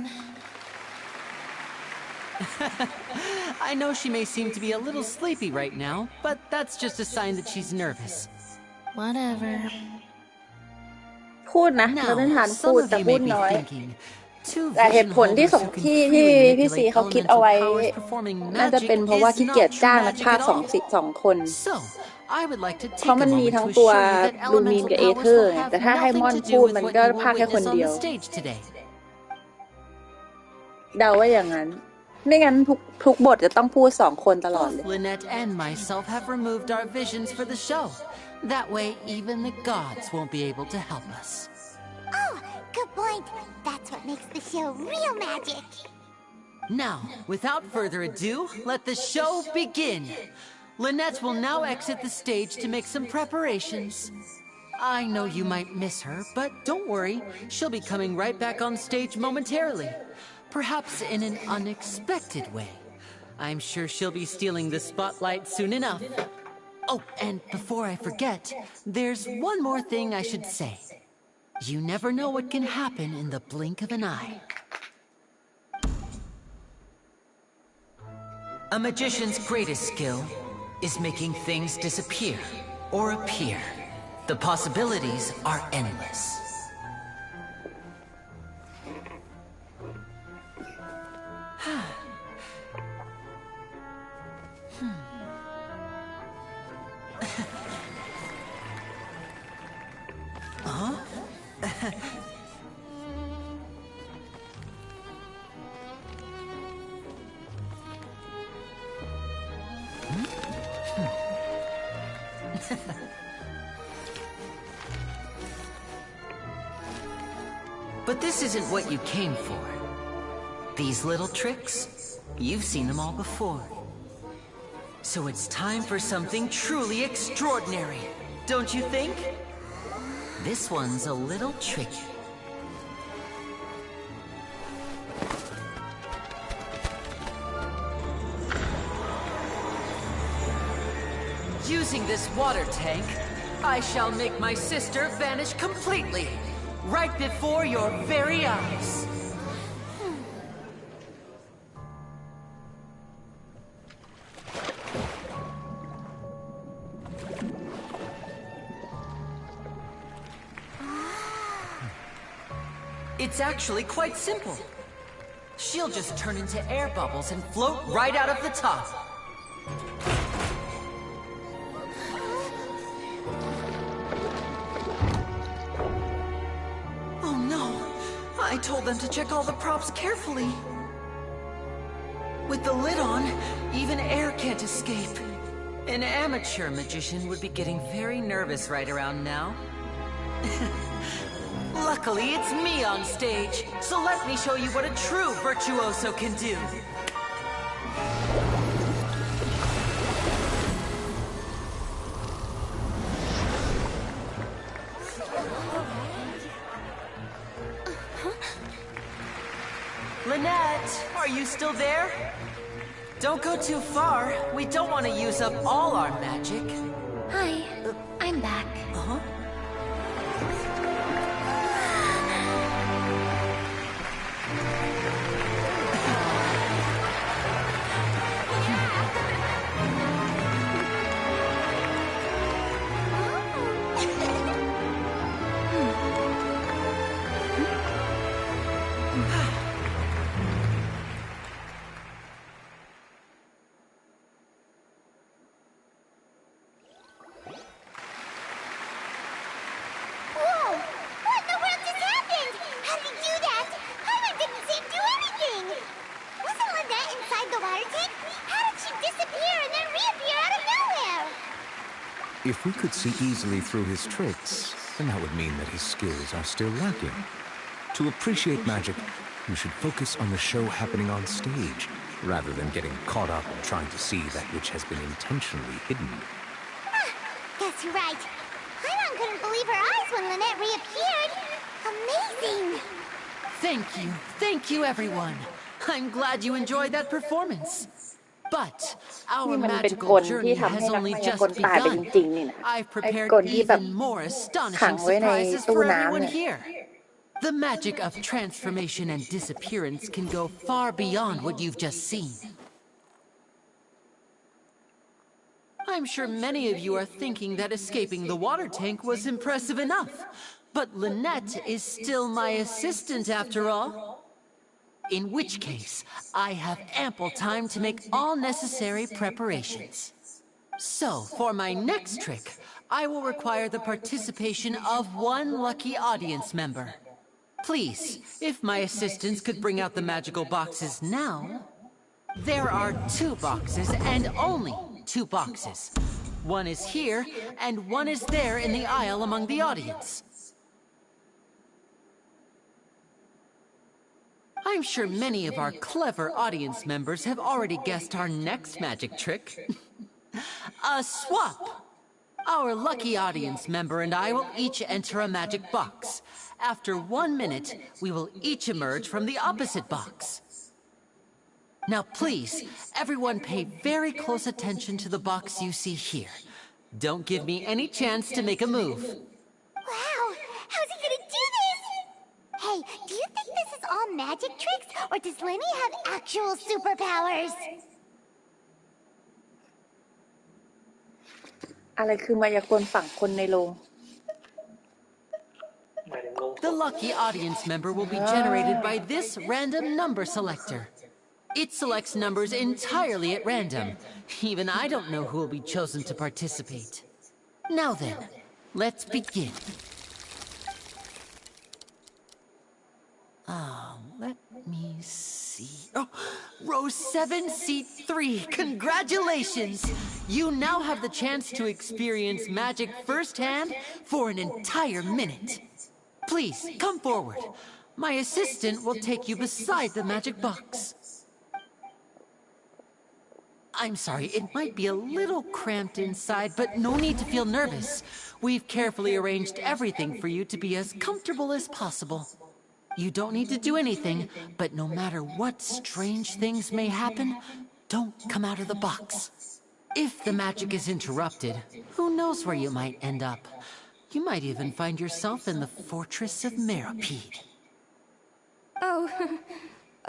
I know she may seem to be a little sleepy right now, but that's just a sign that she's nervous. Whatever. พูดนะเราได้ทาน Some พูด of แต่ you พู may ด be น้อย thinking, two แต่เห vision ตุผลที่ holders ส่ง who can ที่ freely พี่ซี manipulate เขาคิดเอาไว้ elemental powers performing น่าจะ magic เป็นเพราะว่า is ขี้เกียจ not จ้าง true นัก magic พาก at ย์สอง all. คน So, I would like to เพ take ราะ a มันมี moment ทั้ to งตัว assure you that ลูมีน elemental กับเอ powers เธอร์ will have แต่ถ้าให้ nothing มอน to พู do ด with มัน what ก็ you พาก will แค่คน witness เดี on ยว the stage today. เดาว่าอย่างนั้น ไม่งั้นทุกบทจะต้องพูด2 คนตลอดเลย Both Lynette and myself have removed our visions for the show. That way, even the gods won't be able to help us. Oh, good point. That's what makes the show real magic. Now, without further ado, let the show begin. Lynette will now exit the stage to make some preparations. I know you might miss her, but don't worry. She'll be coming right back on stage momentarily. Perhaps in an unexpected way. I'm sure she'll be stealing the spotlight soon enough. Oh, and before I forget, there's one more thing I should say. You never know what can happen in the blink of an eye. A magician's greatest skill is making things disappear or appear. The possibilities are endless. But this isn't what you came for. These little tricks, you've seen them all before. So it's time for something truly extraordinary, don't you think? This one's a little tricky. Using this water tank, I shall make my sister vanish completely, right before your very eyes. It's actually quite simple. She'll just turn into air bubbles and float right out of the top. Oh no! I told them to check all the props carefully. With the lid on, even air can't escape. An amateur magician would be getting very nervous right around now. Luckily, it's me on stage, so let me show you what a true virtuoso can do. Lynette, are you still there? Don't go too far. We don't want to use up all our magic. Hi, I'm back. Uh-huh. If we could see easily through his tricks, then that would mean that his skills are still lacking. To appreciate magic, you should focus on the show happening on stage, rather than getting caught up in trying to see that which has been intentionally hidden. Guess you're right. Paimon couldn't believe her eyes when Lynette reappeared. Amazing! Thank you, everyone. I'm glad you enjoyed that performance. But our magical journey has only just begun. I've prepared even more astonishing surprises for everyone here. The magic of transformation and disappearance can go far beyond what you've just seen. I'm sure many of you are thinking that escaping the water tank was impressive enough. But Lynette is still my assistant after all. In which case, I have ample time to make all necessary preparations. So, for my next trick, I will require the participation of one lucky audience member. Please, if my assistants could bring out the magical boxes now. There are 2 boxes, and only 2 boxes. One is here, and one is there in the aisle among the audience. I'm sure many of our clever audience members have already guessed our next magic trick. A swap! Our lucky audience member and I will each enter a magic box. After 1 minute, we will each emerge from the opposite box. Now please, everyone pay very close attention to the box you see here. Don't give me any chance to make a move. Wow! How's he gonna do this? Hey, do you think this is all magic tricks, or does Lenny have actual superpowers? อะไรคือมายากลฝั่งคนในโรง The lucky audience member will be generated by this random number selector. It selects numbers entirely at random. Even I don't know who will be chosen to participate. Now then, let's begin. Let me see. Oh, row 7, seat 3. Congratulations! You now have the chance to experience magic firsthand for an entire minute. Please, come forward. My assistant will take you beside the magic box. I'm sorry, it might be a little cramped inside, but no need to feel nervous. We've carefully arranged everything for you to be as comfortable as possible. You don't need to do anything, but no matter what strange things may happen, don't come out of the box. If the magic is interrupted, who knows where you might end up? You might even find yourself in the Fortress of Meropide. Oh,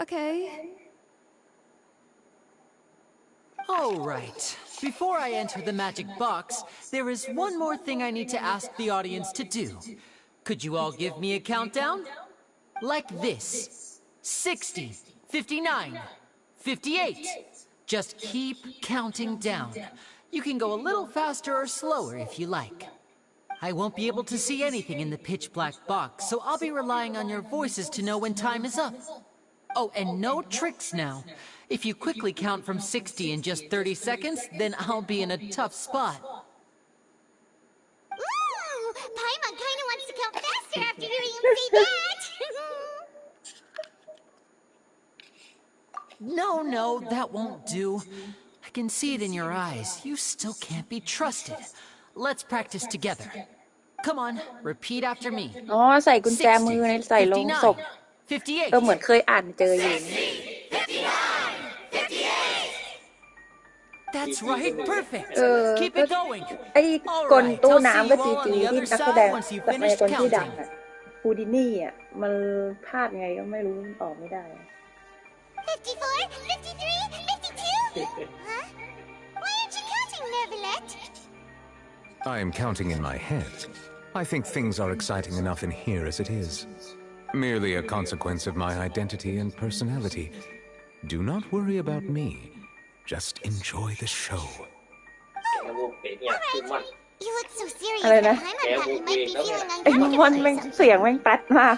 okay. All right. Before I enter the magic box, there is one more thing I need to ask the audience to do. Could you all give me a countdown? Like this. 60, 59, 58. Just keep counting down. You can go a little faster or slower if you like. I won't be able to see anything in the pitch-black box, so I'll be relying on your voices to know when time is up. Oh, and no tricks now. If you quickly count from 60 in just 30 seconds, then I'll be in a tough spot. Ooh! Paimon kinda wants to count faster after hearing him say that! No, that won't do. I can see it in your eyes. You still can't be trusted. Let's practice together. Come on, repeat after me. อ๋อใส่กุญแจมือในใส่โลงศพ 58, เหมือนเคยอ่านเจออยู่ 59, 58, That's right, perfect. เออ Keep ก็ it going. ไอ้ All กล right, ตู้ I'll see น้ำก็ you จี all on จี the ที่ other นักแสด side ง once you แบบ finish คนที่ดัง counting. อะฮูดินี่อะมันพลาดไงก็ไม่รู้ออกไม่ได้ 54, 53, 52? Huh? Why aren't you counting, Nervalet? I am counting in my head. I think things are exciting enough in here as it is. Merely a consequence of my identity and personality. Do not worry about me. Just enjoy the show. Alright. You look so serious อะไร that นะ I'm about you might be feeling ไอ้ uncomfortable มอน or แม่ง something. เสียงแม่งตัดมาก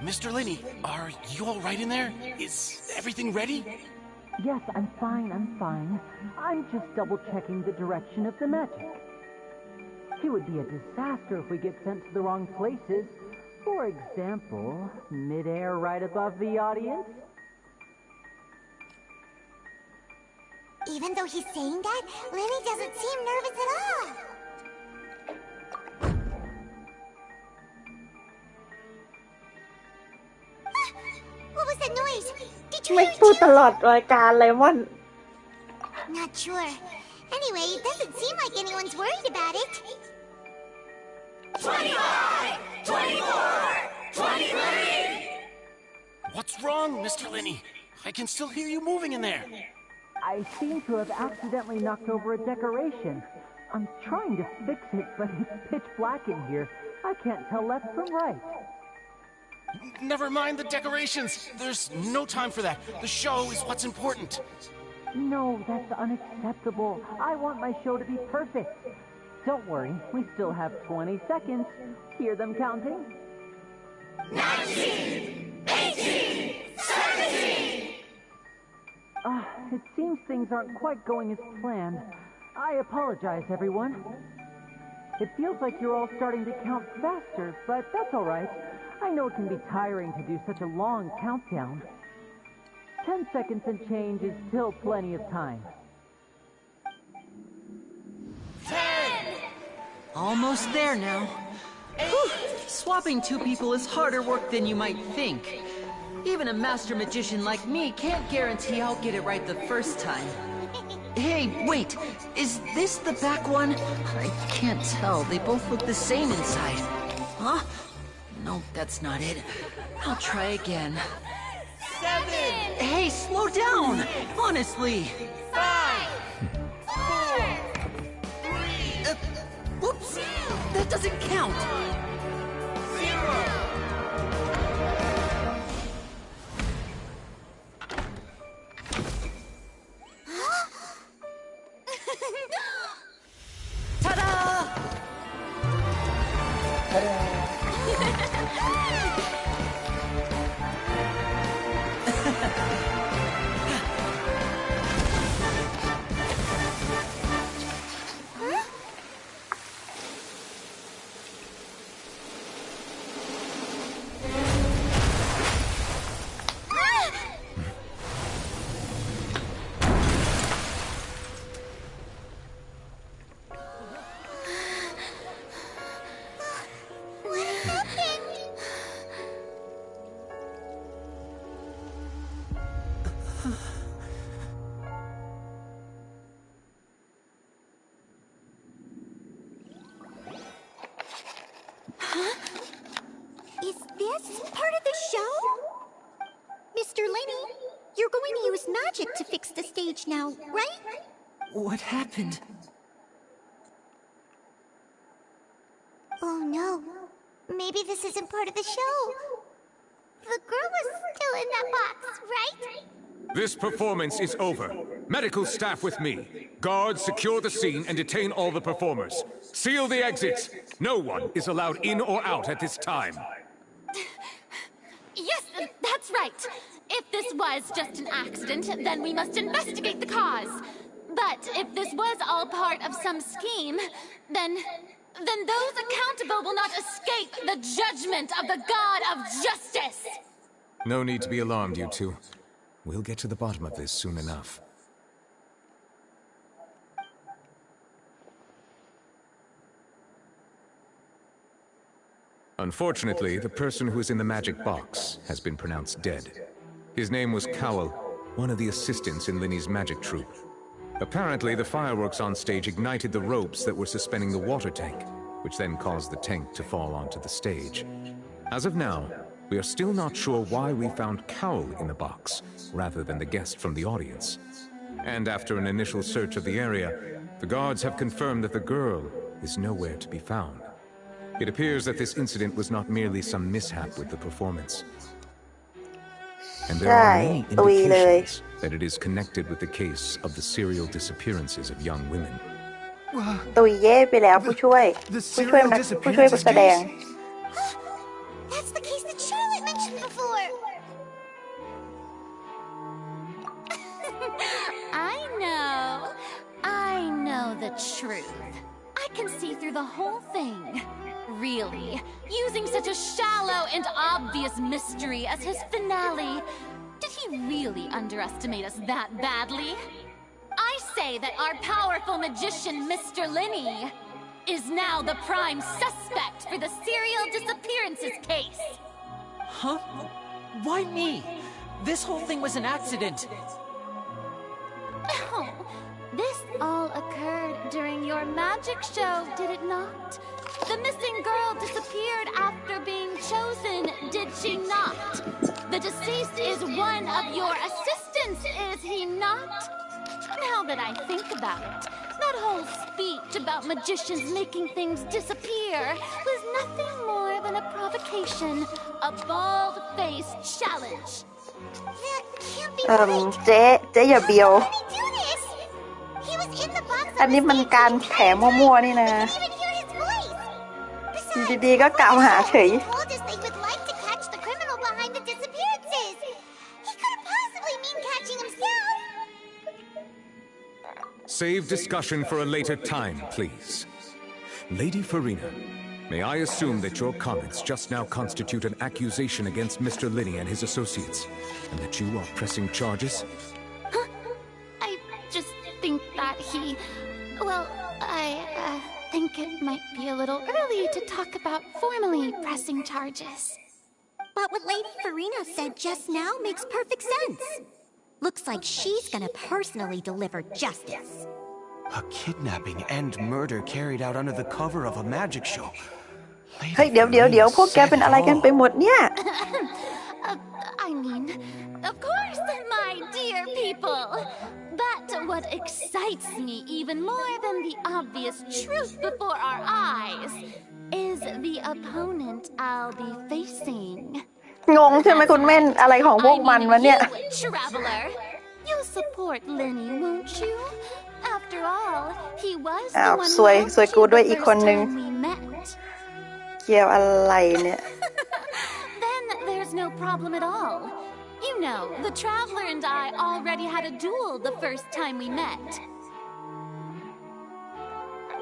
Mr. Linney, are you all right in there? Is everything ready? Yes, I'm fine, I'm fine. I'm just double-checking the direction of the magic. It would be a disaster if we get sent to the wrong places. For example, mid-air right above the audience. Even though he's saying that, Lenny doesn't seem nervous at all. What was that noise? Did you ไม่ hear it พูด too? ตลอดรายการเลยมอน Not sure. Anyway, it doesn't seem like anyone's worried about it. 25! 24! 23! What's wrong, Mr. Linney? I can still hear you moving in there. I seem to have accidentally knocked over a decoration. I'm trying to fix it, but it's pitch black in here. I can't tell left from right. Never mind the decorations. There's no time for that. The show is what's important. No, that's unacceptable. I want my show to be perfect. Don't worry, we still have 20 seconds. Hear them counting? 19! 18! 17! It seems things aren't quite going as planned. I apologize, everyone. It feels like you're all starting to count faster, but that's all right. I know it can be tiring to do such a long countdown. 10 seconds and change is still plenty of time. 10! Almost there now. Whew. Swapping two people is harder work than you might think. Even a master magician like me can't guarantee I'll get it right the first time. Hey, wait! Is this the back one? I can't tell. They both look the same inside. Huh? No, that's not it. I'll try again. 7! Hey, slow down! Honestly! 5! 4! 3! Whoops! That doesn't count! 0! Ta-da! What happened? Is this part of the show? Mr. Lenny, you're going to use magic to fix the stage now, right? What happened? Oh no. Maybe this isn't part of the show. The girl was still in that box, right? This performance is over. Medical staff with me. Guards, secure the scene and detain all the performers. Seal the exits. No one is allowed in or out at this time. Yes, that's right. If this was just an accident, then we must investigate the cause. But if this was all part of some scheme, then those accountable will not escape the judgment of the God of Justice. No need to be alarmed, you two. We'll get to the bottom of this soon enough. Unfortunately, the person who is in the magic box has been pronounced dead. His name was Cowell, one of the assistants in Linny's magic troupe. Apparently, the fireworks on stage ignited the ropes that were suspending the water tank, which then caused the tank to fall onto the stage. As of now, we are still not sure why we found Cowell in the box, rather than the guest from the audience. And after an initial search of the area, the guards have confirmed that the girl is nowhere to be found. It appears that this incident was not merely some mishap with the performance. And there are many indications that it is connected with the case of the serial disappearances of young women. ตุยเย่ไปแล้วผู้ช่วยแสดง That's the case that Charlotte mentioned before. I know the truth. I can see through the whole thing. Really, using such a shallow and obvious mystery as his finale, did he really underestimate us that badly? I say that our powerful magician, Mr. Linney, is now the prime suspect for the serial disappearances case. Huh? Why me? This whole thing was an accident. Oh, this all occurred during your magic show, did it not? The missing girl disappeared after being chosen, did she not? The deceased is one of your assistants, is he not? Now that I think about it, that whole speech about magicians making things disappear was nothing more than a provocation, a bald-faced challenge. That can't be right. เจ๊อย่าเบียว How did he do this? He was in the box. อันนี้มันการแถมั่วๆนี่นะ ดีๆก็กล่าวหาเฉย Told us they would like to catch the criminal behind the disappearances. He couldn't possibly mean catching himself. Save discussion for a later time, please. Lady Farina, may I assume that your comments just now constitute an accusation against Mr. Linney and his associates, and that you are pressing charges? Huh? I just think that I think it might be a little early to talk about formally pressing charges. But what Lady Farina said just now makes perfect sense. Looks like she's gonna personally deliver justice. A kidnapping and murder carried out under the cover of a magic show. เฮ้ยเดี๋ยวพวกแกเป็นอะไรกันไปหมดเนี่ย I mean, of course, my dear people. But what excites me even more than the obvious truth before our eyes is the opponent I'll be facing. งงใช่ไหมคุณเม่นอะไรของพวกมันวะเนี่ย Traveler, you'll support Linney, won't you? After all, he was the one who สวยกูด้วยอีกคนนึง we met. เกี่ยวอะไรเนี่ย Then there's no problem at all. You know, the Traveler and I already had a duel the first time we met.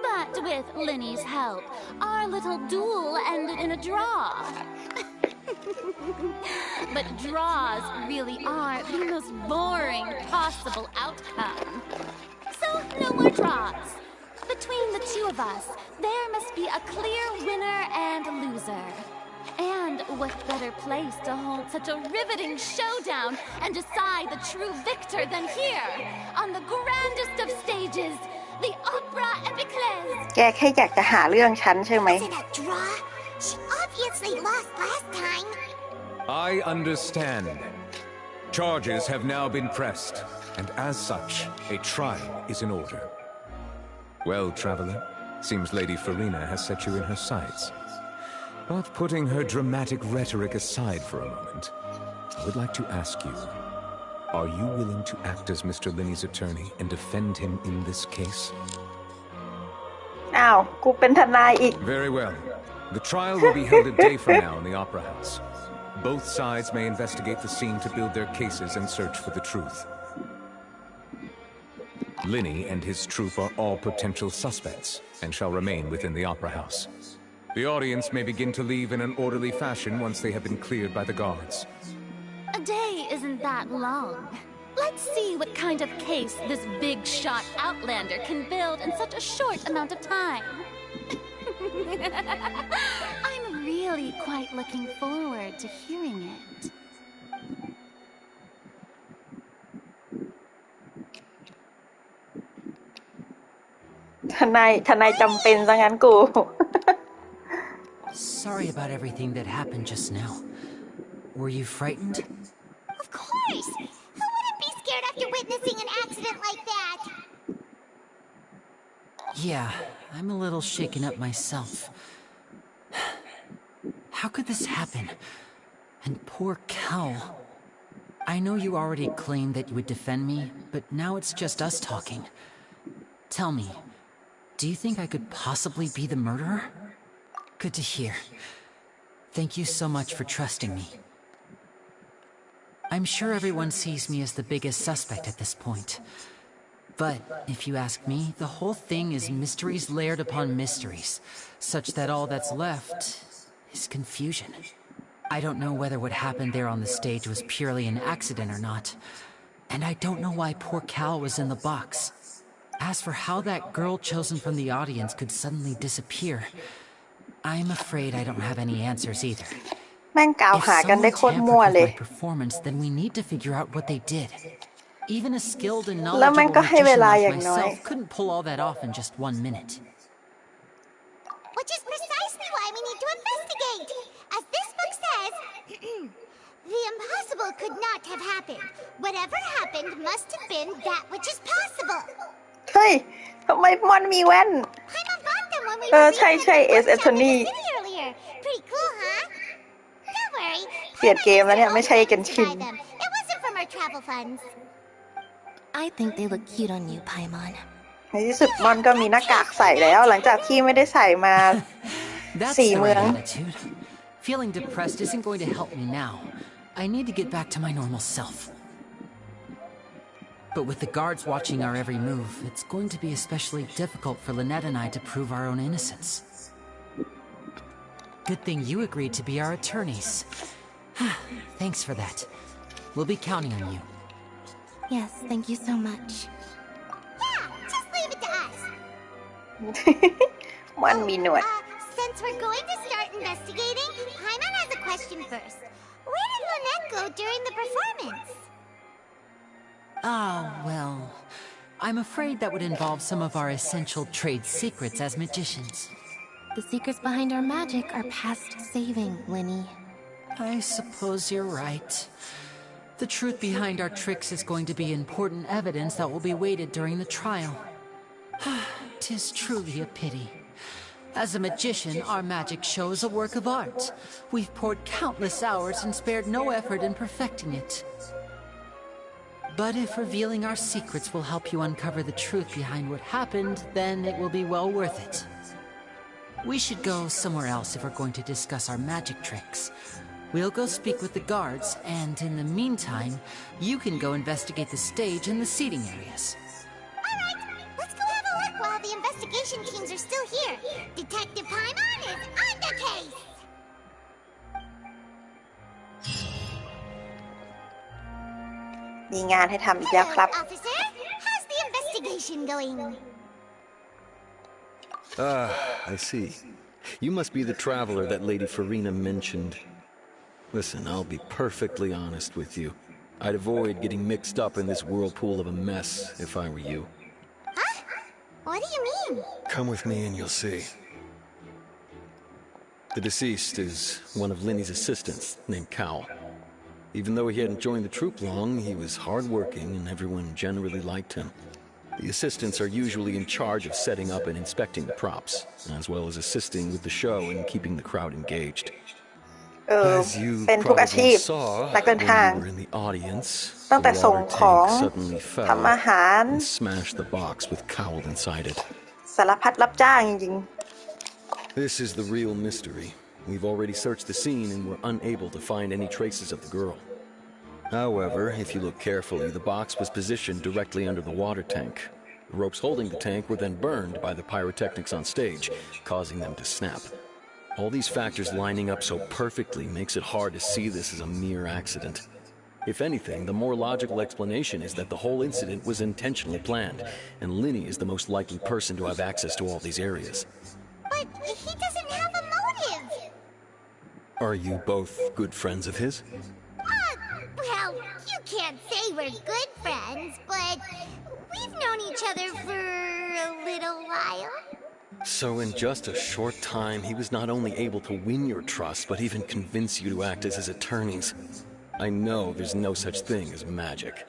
But with Linney's help, our little duel ended in a draw. But draws really are the most boring possible outcome. So, no more draws. Between the two of us, there must be a clear winner and loser. And what better place to hold such a riveting showdown and decide the true victor than here, on the grandest of stages, the Opera Epiclese. แกแค่อยากจะหาเรื่องฉันใช่ไหม Was it a draw? She obviously lost last time. I understand. Charges have now been pressed, and as such, a trial is in order. Well, Traveler, seems Lady Farina has set you in her sights. But putting her dramatic rhetoric aside for a moment, I would like to ask you, are you willing to act as Mr. Linney's attorney and defend him in this case? อ้าวกูเป็นทนายอีก Very well. The trial will be held a day from now in the Opera House. Both sides may investigate the scene to build their cases and search for the truth. Linney and his troupe are all potential suspects and shall remain within the Opera House. The audience may begin to leave in an orderly fashion once they have been cleared by the guards. A day isn't that long. Let's see what kind of case this big-shot outlander can build in such a short amount of time. I'm really quite looking forward to hearing it. ทนายจำเป็นซะงั้นกู Sorry about everything that happened just now. Were you frightened? Of course! Who wouldn't be scared after witnessing an accident like that? Yeah, I'm a little shaken up myself. How could this happen? And poor Cal. I know you already claimed that you would defend me, but now it's just us talking. Tell me, do you think I could possibly be the murderer? Good to hear. Thank you so much for trusting me. I'm sure everyone sees me as the biggest suspect at this point. But if you ask me, the whole thing is mysteries layered upon mysteries, such that all that's left is confusion. I don't know whether what happened there on the stage was purely an accident or not. And I don't know why poor Cal was in the box. As for how that girl chosen from the audience could suddenly disappear, I'm afraid I don't have any answers either. แม่งกล่าว If หากันได้ someone โคตรมั่ว tampered เล with ย my performance, then we need to figure out what they did. Even a skilled and แล้วมัน knowledgeable ก็ให้เว magician ลา like อย่างน้อย myself couldn't pull all that off in just 1 minute. Which is precisely why we need to investigate! As this book says, the impossible could not have happened. Whatever happened must have been that which is possible. เฮ้ยทำไมมันมีแว่น Paimon bought them when we เอ were อ ใช่ reading ใช่ at the เอส bookshop in the Anthony city earlier. Pretty cool, huh? Don't worry. เปลี่ยนเกมแล้วเนี่ยไม่ใช่เกน Paimon ชิน buy them. It wasn't from our travel funds. I think they look cute on you, Paimon. ในที่สุดมอนก็มีหน้ากากใส่แล้ว หลังจากที่ไม่ได้ใส่มา That's 4 the เมื right อง attitude. Feeling depressed isn't going to help me now. I need to get back to my normal self. But with the guards watching our every move, it's going to be especially difficult for Lynette and I to prove our own innocence. Good thing you agreed to be our attorneys. Thanks for that. We'll be counting on you. Yes, thank you so much. Yeah, just leave it to us. มันมีหนวด Since we're going to start investigating, Paimon has a question first. Where did Lynette go during the performance? Ah, well, I'm afraid that would involve some of our essential trade secrets as magicians. The secrets behind our magic are past saving, Linny. I suppose you're right. The truth behind our tricks is going to be important evidence that will be weighted during the trial. 'Tis truly a pity. As a magician, our magic show is a work of art. We've poured countless hours and spared no effort in perfecting it. But if revealing our secrets will help you uncover the truth behind what happened, then it will be well worth it. We should go somewhere else if we're going to discuss our magic tricks. We'll go speak with the guards, and in the meantime, you can go investigate the stage and the seating areas. Alright, let's go have a look while the investigation teams are still here. Detective Paimon is on the case! มีงานให้ทำอีกแล้วครับ Hello, officer. How's the investigation going? Ah, I see. You must be the traveler that Lady Farina mentioned. Listen, I'll be perfectly honest with you. I'd avoid getting mixed up in this whirlpool of a mess if I were you. Huh? What do you mean? Come with me and you'll see. The deceased is one of Linny's assistants named Cal. Even though he hadn't joined the troupe long, he was hardworking and everyone generally liked him. The assistants are usually in charge of setting up and inspecting the props, as well as assisting with the show and keeping the crowd engaged. As you เป็นทุกอาชีพ probably saw นักเดิน when ทาง you were in the audience, ตั้ง the แต่ส่ง water ของ tank suddenly fell ทำอาหาร and smashed the box with Cowl inside it. สารพัดรับจ้างจริง This is the real mystery. We've already searched the scene and were unable to find any traces of the girl. However, if you look carefully, the box was positioned directly under the water tank. The ropes holding the tank were then burned by the pyrotechnics on stage, causing them to snap. All these factors lining up so perfectly makes it hard to see this as a mere accident. If anything, the more logical explanation is that the whole incident was intentionally planned, and Linny is the most likely person to have access to all these areas. But he doesn't have a motive. Are you both good friends of his? Well, you can't say we're good friends, but we've known each other for a little while. So in just a short time, he was not only able to win your trust, but even convince you to act as his attorneys. I know there's no such thing as magic.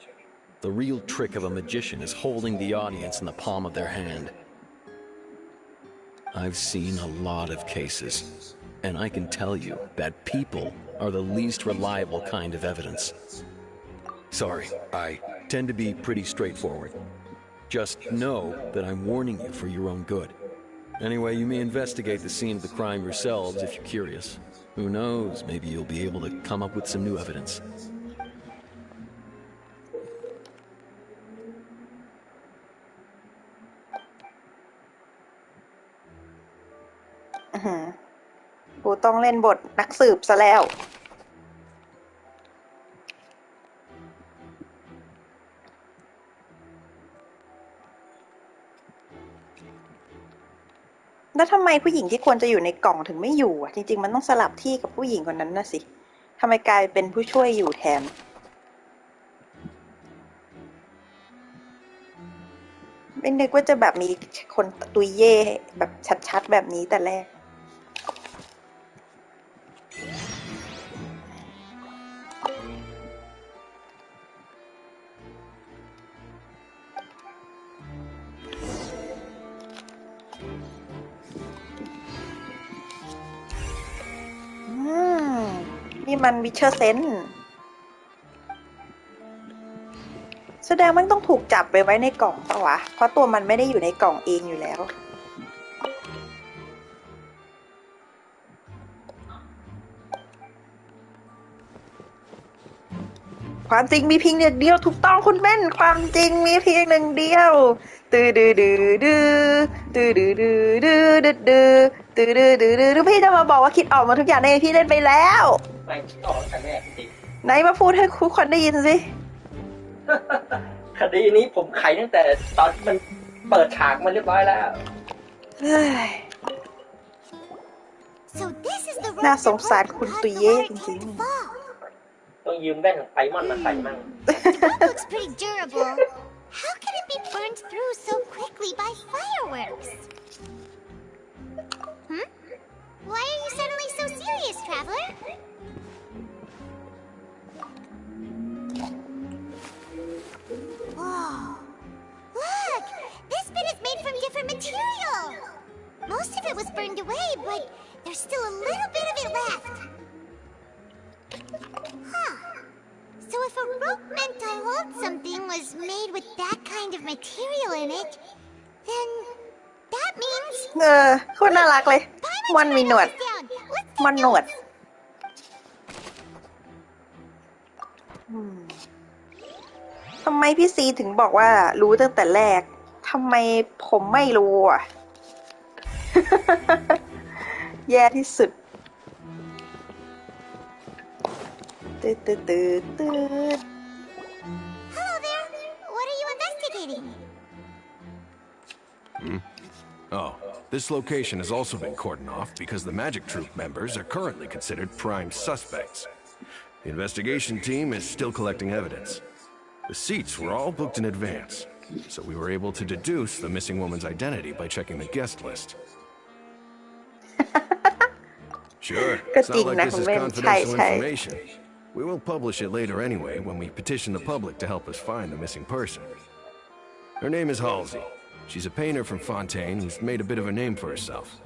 The real trick of a magician is holding the audience in the palm of their hand. I've seen a lot of cases, and I can tell you that people are the least reliable kind of evidence. Sorry, I tend to be pretty straightforward. Just know that I'm warning you for your own good. Anyway, you may investigate the scene of the crime yourselves if you're curious. Who knows, maybe you'll be able to come up with some new evidence.กูต้องเล่นบทนักสืบซะแล้วทำไมผู้หญิงที่ควรจะอยู่ในกล่องถึงไม่อยู่อ่ะจริงๆมันต้องสลับที่กับผู้หญิงคนนั้นน่ะสิทำไมกลายเป็นผู้ช่วยอยู่แทนไม่นึกว่าจะแบบมีคนตุยเย่แบบชัดๆแบบนี้แต่แรกนี่มันวิเชอร์เซนแสดงมันต้องถูกจับไปไว้ในกล่องปะวะเพราะตัวมันไม่ได้อยู่ในกล่องเองอยู่แล้วความจริงมีเพียงหนึ่งเดียวถูกต้องคุณแม่นความจริงมีเพียงหนึ่งเดียวตื้อดื้อดื้อดื้อตื้อดื้อดื้อดื้อดื้อดื้อตื้อดื้อดื้อดื้อพี่จะมาบอกว่าคิดออกมาทุกอย่างในพี่เล่นไปแล้วไม่คิดออกกันแน่จริงไหนมาพูดให้ทุกคนได้ยินสิคดีนี้ผมไขตั้งแต่ตอนที่มันเปิดฉากมาเรียบร้อยแล้วน่าสงสารคุณตุยเย่จริงๆต้องยืมแว่นไฟมอนมาใส่มั่ง Looks pretty durable. How can it be burned through so quickly by fireworks? Why are you suddenly so serious, traveler? Whoa! Look! This bit is made from different material! Most of it was burned away, but there's still a little bit of it left. Huh. So if a rope meant to hold something was made with that kind of material in it, then that means... โคตรน่ารักเลยมันมีหนวดมันหนวดทำไมพี่ซีถึงบอกว่ารู้ตั้งแต่แรกทำไมผมไม่รู้อ่ะ แย่ที่สุดตืดตืดตืดตืด Hello there. What are you investigating? Oh, this location has also been cordoned off because the Magic Troop members are currently considered prime suspects. The investigation team is still collecting evidence. The seats were all booked in advance, so we were able to deduce the missing woman's identity by checking the guest list. Sure, it's not like this is confidential information. We will publish it later anyway when we petition the public to help us find the missing person. Her name is Halsey. She's a painter from Fontaine who's made a bit of a name for herself.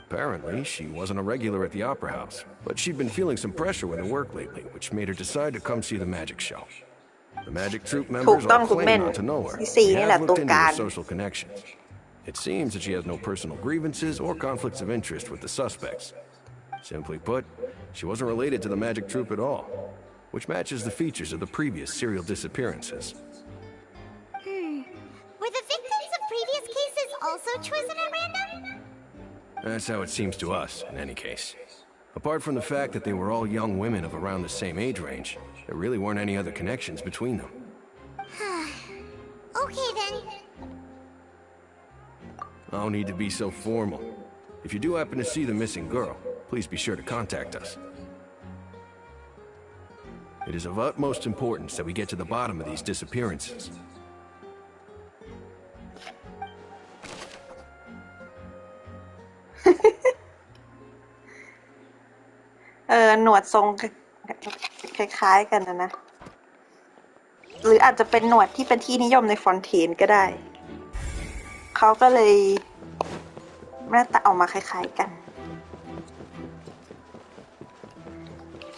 Apparently, she wasn't a regular at the Opera House, but she'd been feeling some pressure with her work lately, which made her decide to come see the magic show. The Magic Troop members all claim not to know her. We have looked into her social connections. It seems that she has no personal grievances or conflicts of interest with the suspects. Simply put, she wasn't related to the Magic Troop at all, which matches the features of the previous serial disappearances. Were the victims of previous cases also chosen at random? That's how it seems to us, in any case. Apart from the fact that they were all young women of around the same age range, there really weren't any other connections between them. Okay then. No need to be so formal. If you do happen to see the missing girl, please please be sure to contact us. It is of utmost importance that we get to the bottom of these disappearances. หนวดทรงคล้ายๆกันนะหรืออาจจะเป็นหนวดที่เป็นที่นิยมในฟอนเทนก็ได้เขาก็เลยหน้าตาออกมาคล้ายๆกัน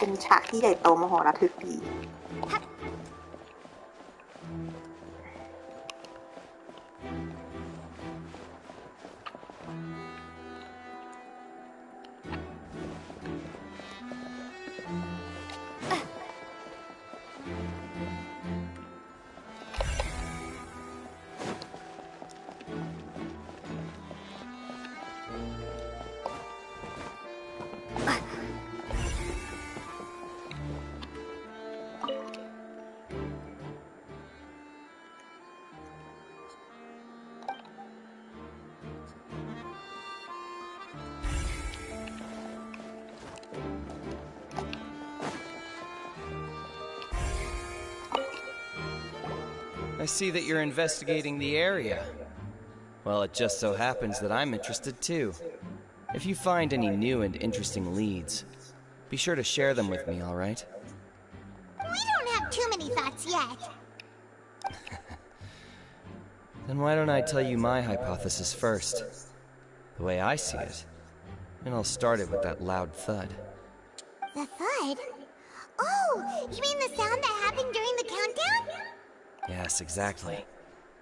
เป็นฉากที่ใหญ่โตมโหฬารทึกดีI see that you're investigating the area. Well, it just so happens that I'm interested too. If you find any new and interesting leads, be sure to share them with me, all right? We don't have too many thoughts yet. Then why don't I tell you my hypothesis first? The way I see it. And I'll start it with that loud thud. The thud? Oh, you mean the sound that happened during the countdown? Yes, exactly.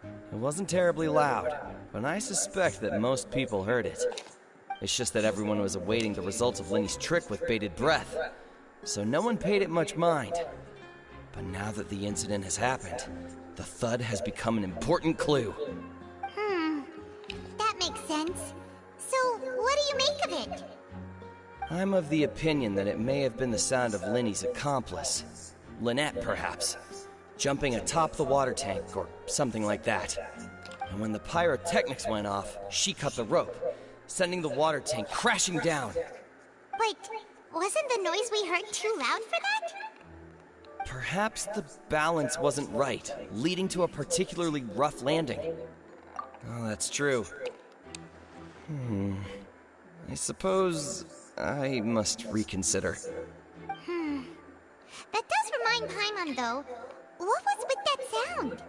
It wasn't terribly loud, but I suspect that most people heard it. It's just that everyone was awaiting the results of Lenny's trick with bated breath, so no one paid it much mind. But now that the incident has happened, the thud has become an important clue. That makes sense. So, what do you make of it? I'm of the opinion that it may have been the sound of Lenny's accomplice. Lynette, perhaps. Jumping atop the water tank, or something like that. And when the pyrotechnics went off, she cut the rope, sending the water tank crashing down. But wasn't the noise we heard too loud for that? Perhaps the balance wasn't right, leading to a particularly rough landing. Oh, that's true. I suppose I must reconsider. That does remind Paimon, though. What was with that sound?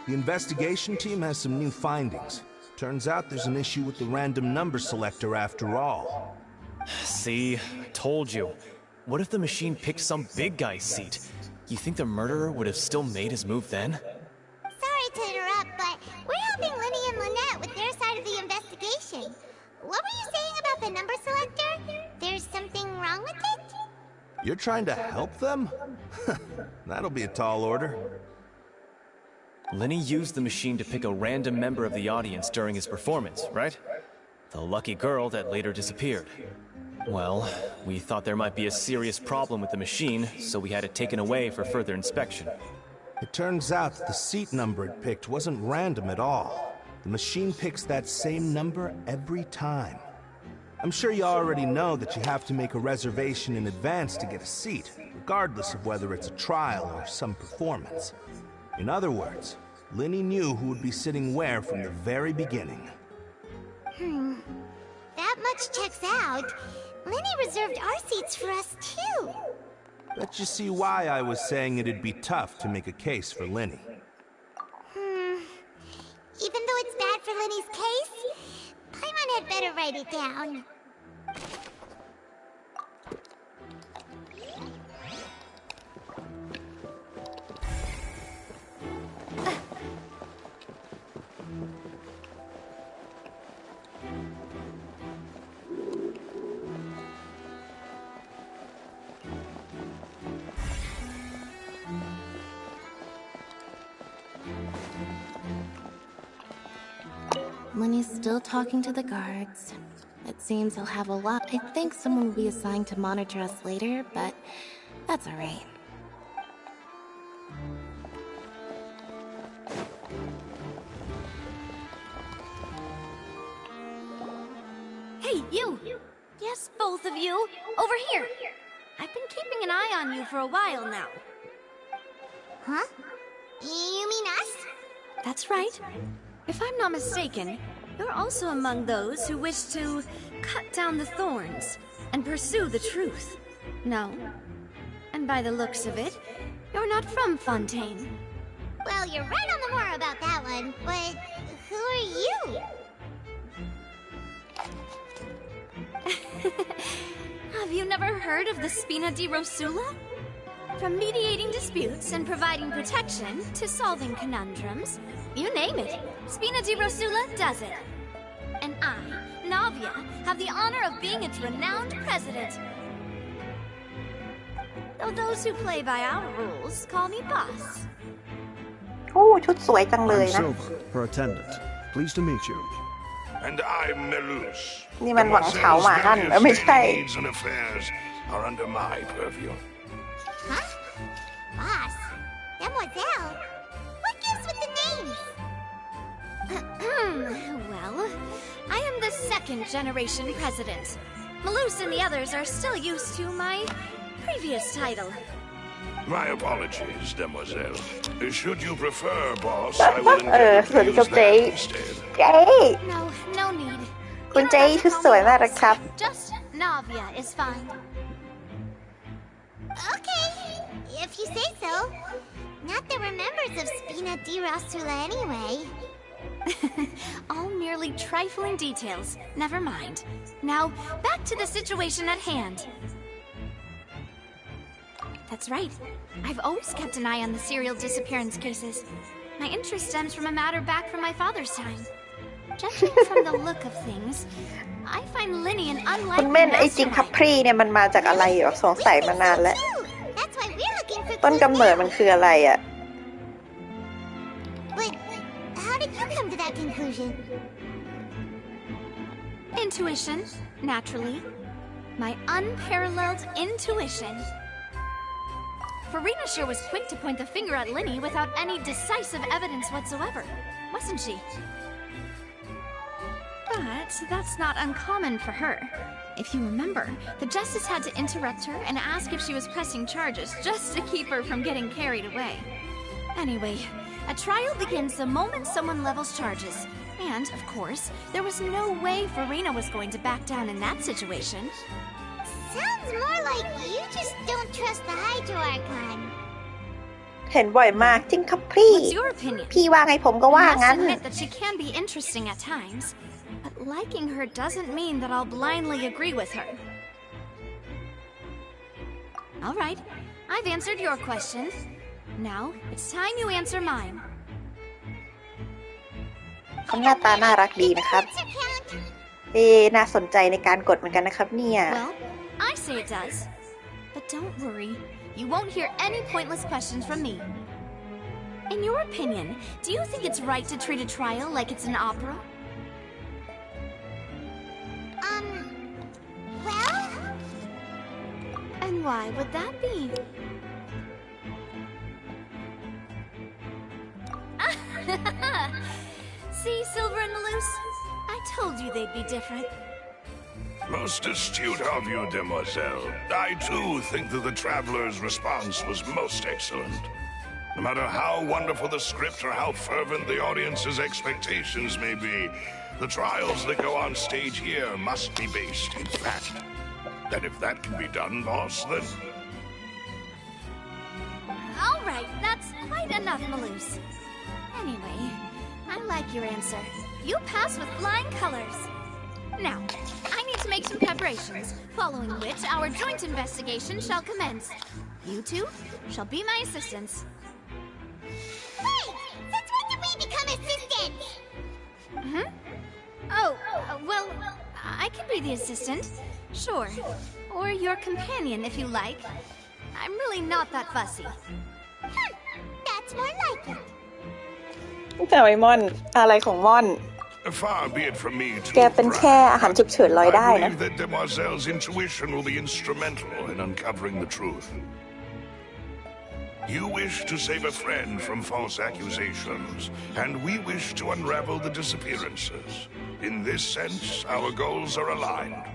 The investigation team has some new findings. Turns out there's an issue with the random number selector after all. See, I told you. What if the machine picked some big guy's seat? You think the murderer would have still made his move then? Sorry to interrupt, but we're helping Lenny and Lynette with their side of the investigation. What were you saying about the number selector? There's something wrong with it? You're trying to help them? That'll be a tall order. Lenny used the machine to pick a random member of the audience during his performance, right? The lucky girl that later disappeared. Well, we thought there might be a serious problem with the machine, so we had it taken away for further inspection. It turns out that the seat number it picked wasn't random at all. The machine picks that same number every time. I'm sure you already know that you have to make a reservation in advance to get a seat, regardless of whether it's a trial or some performance. In other words, Lenny knew who would be sitting where from the very beginning. That much checks out. Lenny reserved our seats for us, too. Bet you see why I was saying it'd be tough to make a case for Lenny. Even though it's bad for Lenny's case, Paimon had better write it down. Lenny's still talking to the guards. It seems he'll have a lot. I think someone will be assigned to monitor us later, but that's alright. Hey, you! Yes, both of you! Over here! I've been keeping an eye on you for a while now. Huh? You mean us? That's right. If I'm not mistaken, you're also among those who wish to cut down the thorns and pursue the truth. No? And by the looks of it, you're not from Fontaine. Well, you're right on the moor about that one, but who are you? Have you never heard of the Spina di Rosula? From mediating disputes and providing protection to solving conundrums, you name it, Spina di Rosula does it. And I, Navia, have the honor of being its renowned president. Though those who play by our rules call me boss. โอ้ชุดสวยจังเลย I'm นะ Silver, her attendant. Pleased to meet you. And I'm Melus. นี่มันหวังเฉาหมาหั่นไม่ใช่ Needs and affairs are under my purview. Huh? Boss? Mademoiselle? What gives with the names? Well, I am the second generation president. Malus and the others are still used to my previous title. My apologies, demoiselle. Should you prefer, boss, I will engage สวัสดีครับเจ๊ instead. เจ๊ No need. คุณเจ๊ชุดสวยมากเลยครับ Just Navia is fine. Okay, if you say so. Not that we're members of Spina di Rosula anyway. All merely trifling details. Never mind. Now, back to the situation at hand. That's right. I've always kept an eye on the serial disappearance cases. My interest stems from a matter back from my father's time. Judging from the look of things, I find Linny an คุณ unlikely เม่นไอ้จริงคัพ mastermind. พรีเนี่ยมันมาจากอะไรอ่ะสงสัยมานานแล้ว That's why we're looking for ต้นกำเนิดมันคืออะไรอ่ะ But how did you come to that conclusion? Intuition, naturally. My unparalleled intuition. Farina sure was quick to point the finger at Linny without any decisive evidence whatsoever, wasn't she? But that's not uncommon for her. If you remember, the justice had to interrupt her and ask if she was pressing charges just to keep her from getting carried away. Anyway, a trial begins the moment someone levels charges. And, of course, there was no way Farina was going to back down in that situation. Sounds more like you just don't trust the Hydro Archon. เห็นบ่อยมากจริงคัพพรี What's your opinion? พี่ว่าไงผมก็ว่า I must งั้น admit that she can be interesting at times, but liking her doesn't mean that I'll blindly agree with her. All right, I've answered your question. Now, it's time you answer mine. เขาหน้าตาน่ารักดีนะครับ น่าสนใจในการกดเหมือนกันนะครับเนี่ย Well, I say it does. But don't worry, you won't hear any pointless questions from me. In your opinion, do you think it's right to treat a trial like it's an opera? Well? And why would that be? See, Silver and Malus? I told you they'd be different. Most astute of you, demoiselle. I too think that the traveler's response was most excellent. No matter how wonderful the script or how fervent the audience's expectations may be, the trials that go on stage here must be based in fact. And if that can be done, boss, then... All right, that's quite enough, Malus. Anyway, I like your answer. You pass with flying colors. Now, I need to make some preparations, following which our joint investigation shall commence. You two shall be my assistants. Wait! Since when did we become assistants? Oh, well, I can be the assistant. Sure. Or your companion if you like. I'm really not that fussy. That's more like it. แต่ไอ้ม่อนอะไรของม่อน Far be it from me to แกเป็นแค่อาหารฉุกเฉินลอยได้ I นะ believe that Demoiselle's intuition will be instrumental in uncovering the truth. You wish to save a friend from false accusations, and we wish to unravel the disappearances. In this sense, our goals are aligned.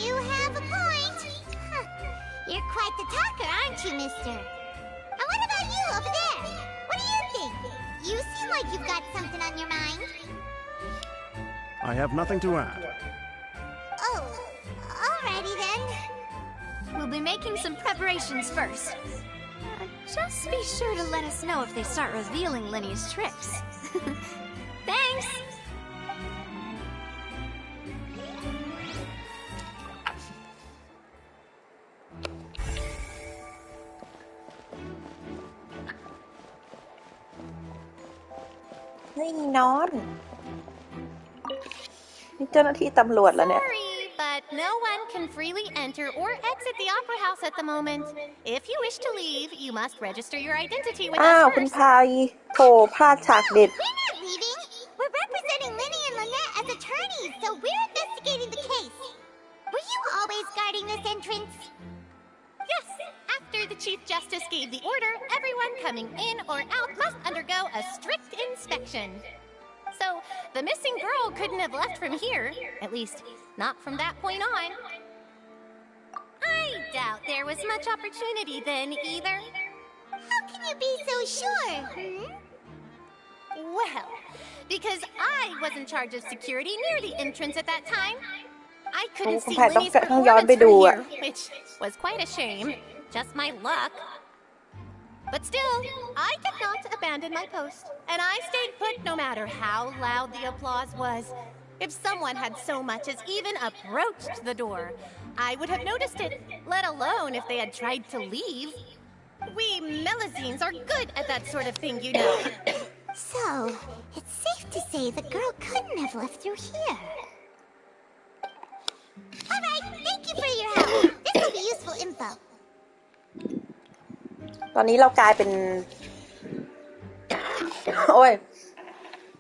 You have a point. You're quite the talker, aren't you, mister? And what about you over there? What do you think? You seem like you've got something on your mind. I have nothing to add. Oh, alrighty then. We'll be making some preparations first. Just be sure to let us know if they start revealing Lenny's tricks. Thanks! นี่นอนนี่เจ้าหน้าที่ตำรวจแล้วเนี่ย Sorry, but no one can freely enter or exit the Opera House at the moment. If you wish to leave, you must register your identity with อ้าว us คุณ first. พายโถพลาดฉากเด็ด We're not leaving. We're representing Lenny and Lynette as attorneys, so we're investigating the case. Were you always guarding this entrance? Yes, after the Chief Justice gave the order, everyone coming in or out must undergo a strict inspection. So, the missing girl couldn't have left from here, at least not from that point on. I doubt there was much opportunity then either. How can you be so sure? Well, because I was in charge of security near the entrance at that time. I couldn't see Lenny's performance from here, which was quite a shame. Just my luck. But still, I did not abandon my post, and I stayed put no matter how loud the applause was. If someone had so much as even approached the door, I would have noticed it, let alone if they had tried to leave. We Melazines are good at that sort of thing, you know. So, it's safe to say the girl couldn't have left through here. Alright, thank you for your help. This will be useful info. ตอนนี้เรากลายเป็น โอ้ย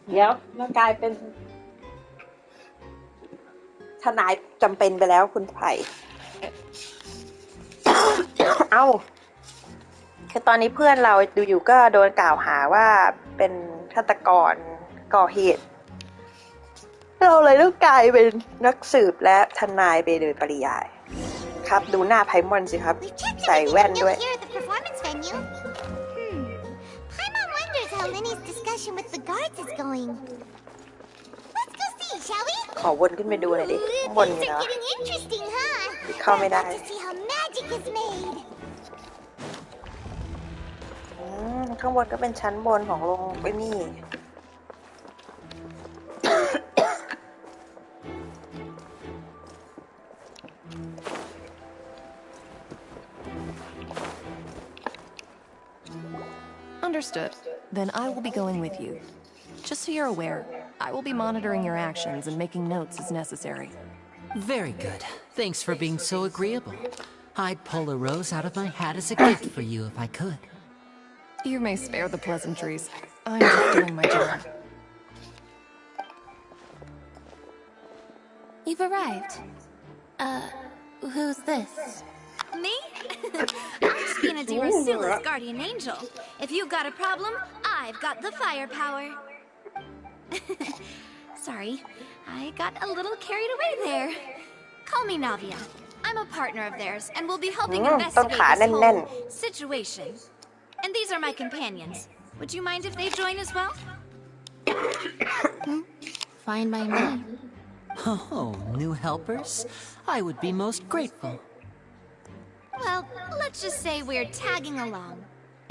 เดี๋ยวเรากลายเป็นทนายจำเป็นไปแล้วคุณไผ่ เอ้าคือตอนนี้เพื่อนเราดูอยู่ก็โดนกล่าวหาว่าเป็นฆาตกรก่อเหตุเราเลยต้องกลายเป็นนักสืบและทนายไปโดยปริยายครับดูหน้าไพมอนสิครับใส่แว่นด้วย Paimon wonders how Lenny's discussion with the guards is going. Let's go see, shall we? ขอวนขึ้นไปดูหน่อยดิข้างบนอยู่แล้ว Getting interesting, huh? เข้าไม่ได้ To see how magic is made. ข้างบนก็เป็นชั้นบนของโรงไอ้นี่ Understood. Then I will be going with you. Just so you're aware, I will be monitoring your actions and making notes as necessary. Very good. Thanks for being so agreeable. I'd pull a rose out of my hat as a gift for you if I could. You may spare the pleasantries. I'm just doing my job. You've arrived. Who's this? Me? I'm Spina Di Rosula's guardian angel. If you've got a problem, I've got the firepower. Sorry, I got a little carried away there. Call me Navia. I'm a partner of theirs, and we'll be helping investigate this whole situation. And these are my companions. Would you mind if they join as well? Fine by me. Oh, new helpers? I would be most grateful. Well, let's just say we're tagging along.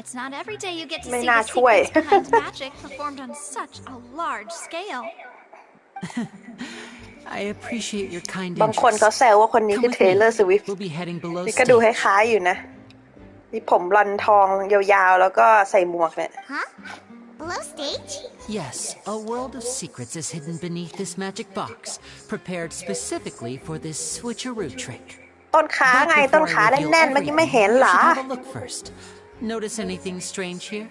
It's not every day you get to see ไม่น่า the ช่วย secrets behind magic performed on such a large scale. I appreciate your kind บางคนเขา interest. แซวว่าคนนี้คือ Taylor Swift We'll be heading below นี่ก็ดูค stage. ล้ายๆอยู่นะมีผมบลอนด์ทองยาวๆแล้วก็ใส่หมวกเนี่ย Huh? Below stage? Yes, a world of secrets is hidden beneath this magic box, prepared specifically for this switcheroo trick. ต้นขาไงต้นขาแน่นๆเมื่อกี้ไม่เห็นเหรอ You should have a look first. Notice anything strange here?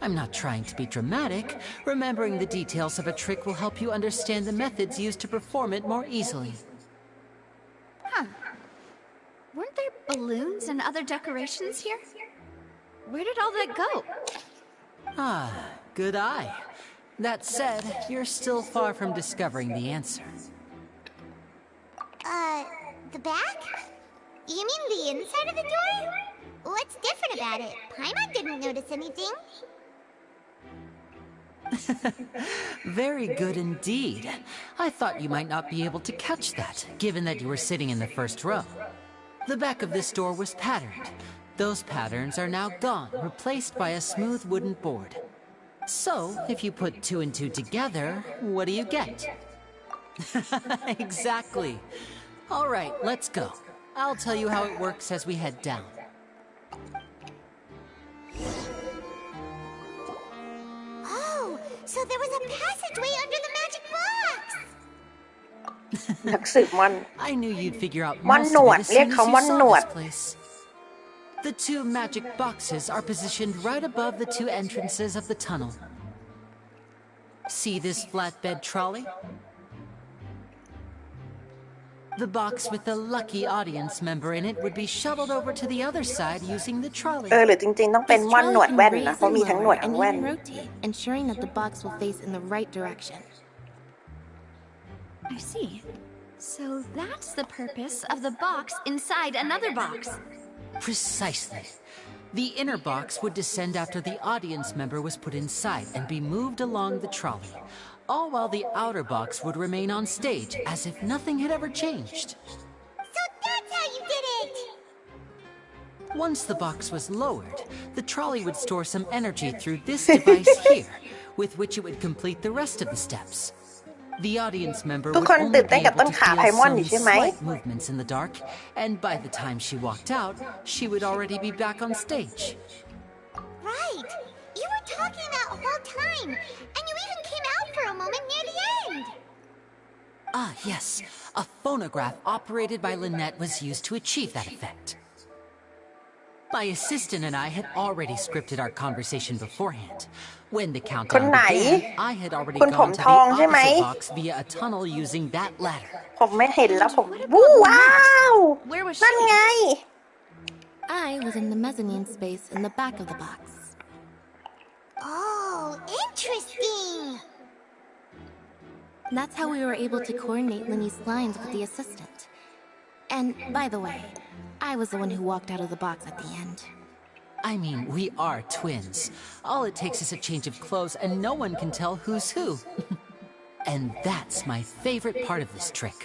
I'm not trying to be dramatic. Remembering the details of a trick will help you understand the methods used to perform it more easily. Huh. Weren't there balloons and other decorations here? Where did all that go? Ah, good eye. That said, you're still far from discovering the answer. The back? You mean the inside of the door? What's different about it? Paimon didn't notice anything. Very good indeed. I thought you might not be able to catch that, given that you were sitting in the first row. The back of this door was patterned. Those patterns are now gone, replaced by a smooth wooden board. So, if you put 2 and 2 together, what do you get? Exactly. All right, let's go. I'll tell you how it works as we head down. Oh, so there was a passageway under the magic box! นักสืบมัน I knew you'd figure out มัน most หน of ว it ด as เรียก soon as เขา you มันหน saw วด this place. The 2 magic boxes are positioned right above the 2 entrances of the tunnel. See this flatbed trolley? The box with the lucky audience member in it would be shuttled over to the other side using the trolley. หรือจริงๆต้องเป็นม่อนหนวดแว่นนะเพราะมีทั้งหนวดทั้งแว่น and even rotate, ensuring that the box will face in the right direction. I see. So that's the purpose of the box inside another box. Precisely. The inner box would descend after the audience member was put inside and be moved along the trolley, all while the outer box would remain on stage as if nothing had ever changed. So that's how you did it! Once the box was lowered, the trolley would store some energy through this device here, with which it would complete the rest of the steps. The audience member would only be able to feel some slight movements in the dark, and by the time she walked out, she would already be back on stage. Right! You were talking that whole time, and you even came out for a moment near the end! Ah, yes. A phonograph operated by Lynette was used to achieve that effect. My assistant and I had already scripted our conversation beforehand. When the countdown began, I had already gone to the opposite box via a tunnel using that ladder. ผมไม่เห็นแล้วผมว้าว นั่นไง I was in the mezzanine space in the back of the box. Oh, interesting! That's how we were able to coordinate Linny's lines with the assistant. And, by the way, I was the one who walked out of the box at the end. I mean, we are twins. All it takes is a change of clothes and no one can tell who's who. And that's my favorite part of this trick.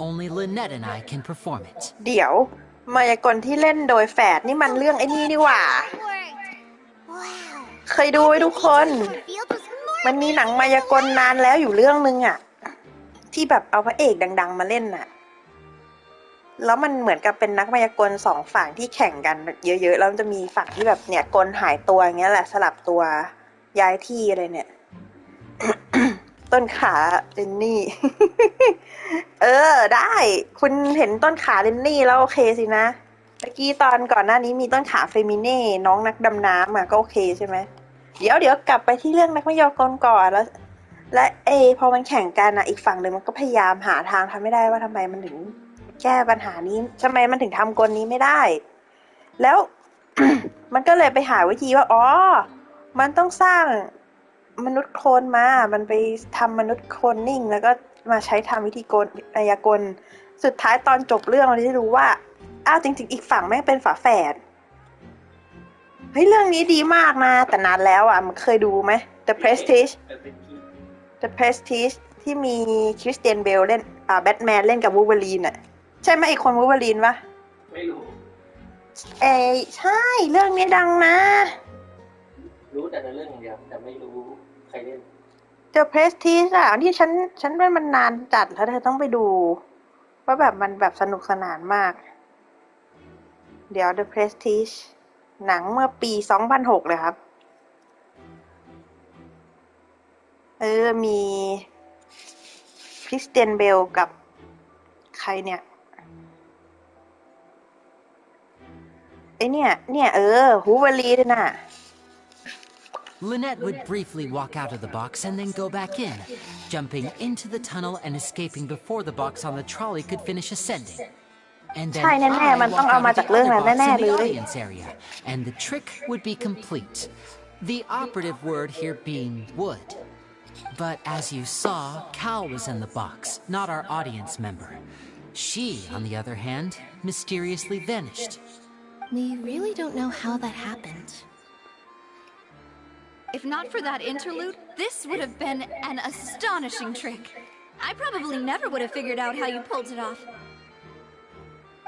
Only Lynette and I can perform it. เดี๋ยวมายากลที่เล่นโดยแฝดนี่มันเรื่องไอ้นี่นี่หว่า เคยดูไว้ทุกคน มันมีหนังมายากลนานแล้วอยู่เรื่องนึงอ่ะที่แบบเอาพระเอกดังๆมาเล่นน่ะแล้วมันเหมือนกับเป็นนักมายากลสองฝั่งที่แข่งกันเยอะๆแล้วมันจะมีฝั่งที่แบบเนี่ยกลหายตัวอย่างเงี้ยแหละสลับตัวย้ายที่อะไรเนี่ย ต้นขาเรนนี่ ได้คุณเห็นต้นขาเรนนี่แล้วโอเคสินะเมื่อกี้ตอนก่อนหน้านี้มีต้นขาเฟมิเน่น้องนักดำน้ำก็โอเคใช่ไหมเดี๋ยวกลับไปที่เรื่องนักมายากลก่อนแล้วและพอมันแข่งกันอีกฝั่งหนึ่งมันก็พยายามหาทางทำไม่ได้ว่าทำไมมันถึงแก้ปัญหานี้ทำไมมันถึงทำกลนี้ไม่ได้แล้ว มันก็เลยไปหาวิธีว่ามันต้องสร้างมนุษย์โคลนมามันไปทำมนุษย์โคลนนิ่งแล้วก็มาใช้ทำวิธีมายากลสุดท้ายตอนจบเรื่องเราได้รู้ว่าจริงๆอีกฝั่งแม่งเป็นฝาแฝดเฮ้ยเรื่องนี้ดีมากนะแต่นานแล้วมันเคยดูไหม The Prestige ที่มีคริสเตียนเบลเล่นแบทแมนเล่นกับวูล์ฟเวอรีนใช่ไหมอีกคนวูล์ฟเวอรีนปะไม่รู้ใช่เรื่องนี้ดังนะรู้แต่ในเรื่องอย่างเดียวแต่ไม่รู้ใครเล่น The Prestige ที่ฉันว่ามันนานจัดแล้วเธอต้องไปดูว่าแบบมันแบบสนุกสนานมาก เดี๋ยว The Prestige หนังเมื่อปี 2006 เลยครับมีคริสเตียนเบลกับใครเนี่ยฮูเวอรีด้วยน่ะ Lynette would briefly walk out of the box and then go back in, jumping into the tunnel and escaping before the box on the trolley could finish ascending. And then I walk out of the other box in the audience area, and the trick would be complete. The operative word here being would. But as you saw, Cal was in the box, not our audience member. She, on the other hand, mysteriously vanished. We really don't know how that happened. If not for that interlude, this would have been an astonishing trick. I probably never would have figured out how you pulled it off.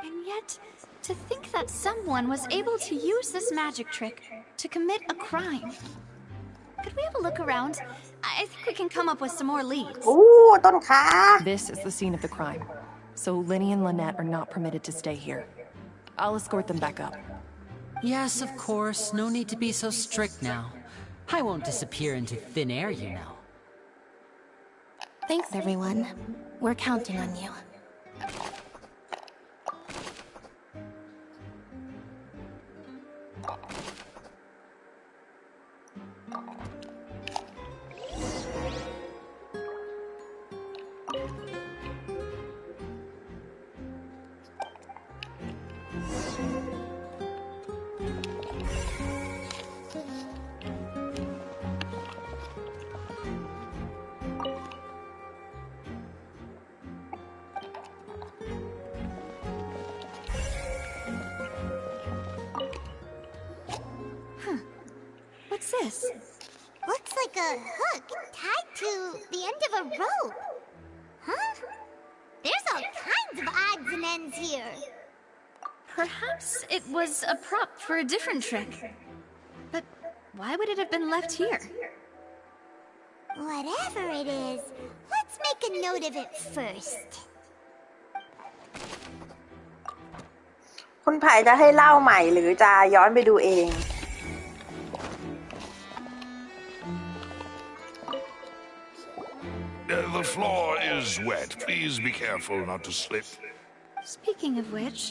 And yet, to think that someone was able to use this magic trick to commit a crime. Could we have a look around? I think we can come up with some more leads. This is the scene of the crime, so Linny and Lynette are not permitted to stay here. I'll escort them back up. Yes, of course. No need to be so strict now. I won't disappear into thin air, you know. Thanks, everyone. We're counting on you. What's this? Looks like a hook tied to the end of a rope. Huh? There's all kinds of odds and ends here. Perhaps it was a prop for a different trick. But why would it have been left here? Whatever it is, let's make a note of it first. คุณไผ่จะให้เล่าใหม่หรือจะย้อนไปดูเอง The floor is wet. Please be careful not to slip. Speaking of which,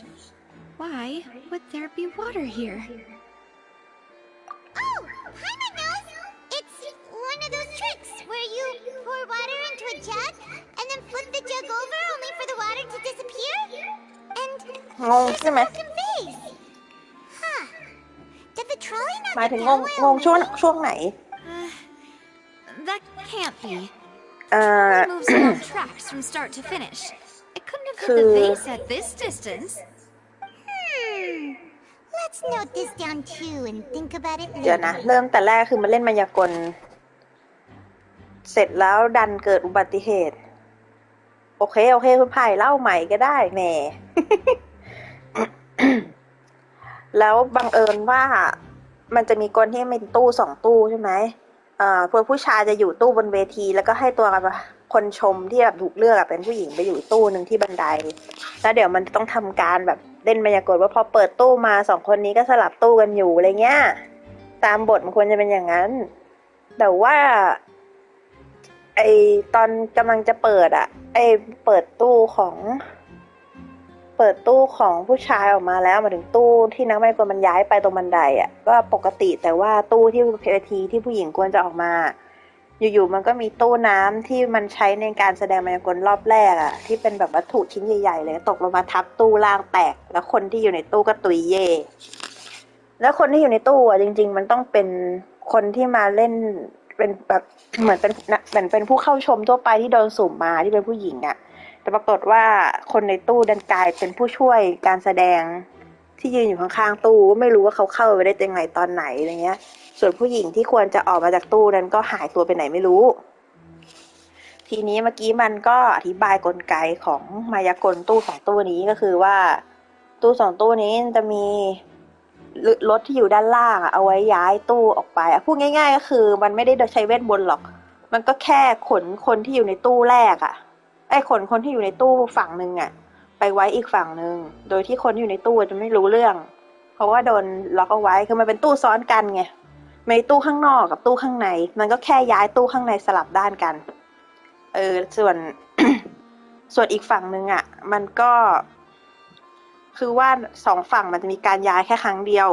why would there be water here? Oh, Paimon knows! It's one of those tricks where you pour water into a jug and then flip the jug over only for the water to disappear. And there's a broken vase. Huh. Did the trolley not หมายถึง get down while งงช่วงไหน That can't be. It moves along tracks from start to finish. It couldn't have hit the vase at this distance. Let's note this down too and think about it เดี๋ยวนะ later. เริ่มแต่แรกคือมาเล่นมายากลเสร็จแล้วดันเกิดอุบัติเหตุ โอเคคุณไผ่เล่าใหม่ก็ได้แหม แล้วบังเอิญว่ามันจะมีกลที่เป็นตู้2 ตู้ใช่ไหมพวกผู้ชายจะอยู่ตู้บนเวทีแล้วก็ให้ตัวคนชมที่แบบถูกเลือกเป็นผู้หญิงไปอยู่ตู้หนึ่งที่บันไดแล้วเดี๋ยวมันต้องทำการแบบเล่นมายากลว่าพอเปิดตู้มา2 คนนี้ก็สลับตู้กันอยู่อะไรเงี้ยตามบทมันควรจะเป็นอย่างนั้นแต่ว่าตอนกำลังจะเปิดเปิดตู้ของผู้ชายออกมาแล้วมาถึงตู้ที่นักมายากลมันย้ายไปตรงบันไดก็ปกติแต่ว่าตู้ที่เวทีที่ผู้หญิงควรจะออกมาอยู่ๆมันก็มีตู้น้ำที่มันใช้ในการแสดงมายากลรอบแรกที่เป็นแบบวัตถุชิ้นใหญ่ๆเลยตกลงมาทับตู้ล่างแตกแล้วคนที่อยู่ในตู้ก็ตุยเย่แล้วคนที่อยู่ในตู้จริงๆมันต้องเป็นคนที่มาเล่นเป็นแบบเหมือนเป็นผู้เข้าชมทั่วไปที่โดนสุ่มมาที่เป็นผู้หญิงแต่ปรากฏว่าคนในตู้ดันกลายเป็นผู้ช่วยการแสดงที่ยืนอยู่ข้างๆตู้ก็ไม่รู้ว่าเขาเข้าไปได้ยังไงตอนไหนอะไรเงี้ยส่วนผู้หญิงที่ควรจะออกมาจากตู้นั้นก็หายตัวไปไหนไม่รู้ทีนี้เมื่อกี้มันก็อธิบายกลไกของมายากลตู้2 ตู้นี้ก็คือว่าตู้2 ตู้นี้จะมีรถที่อยู่ด้านล่างเอาไว้ย้ายตู้ออกไปพูดง่ายๆก็คือมันไม่ได้ใช้เวทมนต์หรอกมันก็แค่ขนคนที่อยู่ในตู้แรกคนที่อยู่ในตู้ฝั่งนึงไปไว้อีกฝั่งนึงโดยที่คนที่อยู่ในตู้จะไม่รู้เรื่อง เพราะว่าโดนล็อกเอาไว้คือมันเป็นตู้ซ้อนกันไงมีตู้ข้างนอกกับตู้ข้างในมันก็แค่ย้ายตู้ข้างในสลับด้านกันส่วน ส่วนอีกฝั่งนึงอ่ะมันก็คือว่าสองฝั่งมันจะมีการย้ายแค่ครั้งเดียว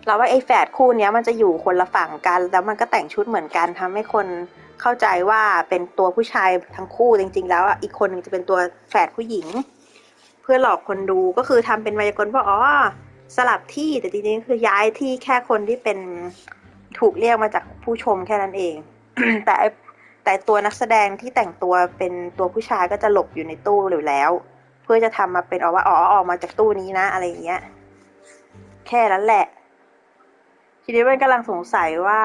เราว่าไอ้แฝดคู่นี้มันจะอยู่คนละฝั่งกันแล้วมันก็แต่งชุดเหมือนกันทำให้คนเข้าใจว่าเป็นตัวผู้ชายทั้งคู่จริงๆแล้วอ่ะอีกคนนึงจะเป็นตัวแฝดผู้หญิงเพื่อหลอกคนดูก็คือทำเป็นมายากลว่าอ๋อสลับที่แต่จริงๆคือย้ายที่แค่คนที่เป็นถูกเรียกมาจากผู้ชมแค่นั้นเอง แต่ตัวนักแสดงที่แต่งตัวเป็นตัวผู้ชายก็จะหลบอยู่ในตู้อยู่แล้วเพื่อจะทำมาเป็นว่าอ๋อออกมาจากตู้นี้นะอะไรอย่างเงี้ยแค่นั้นแหละทีนี้มันกำลังสงสัยว่า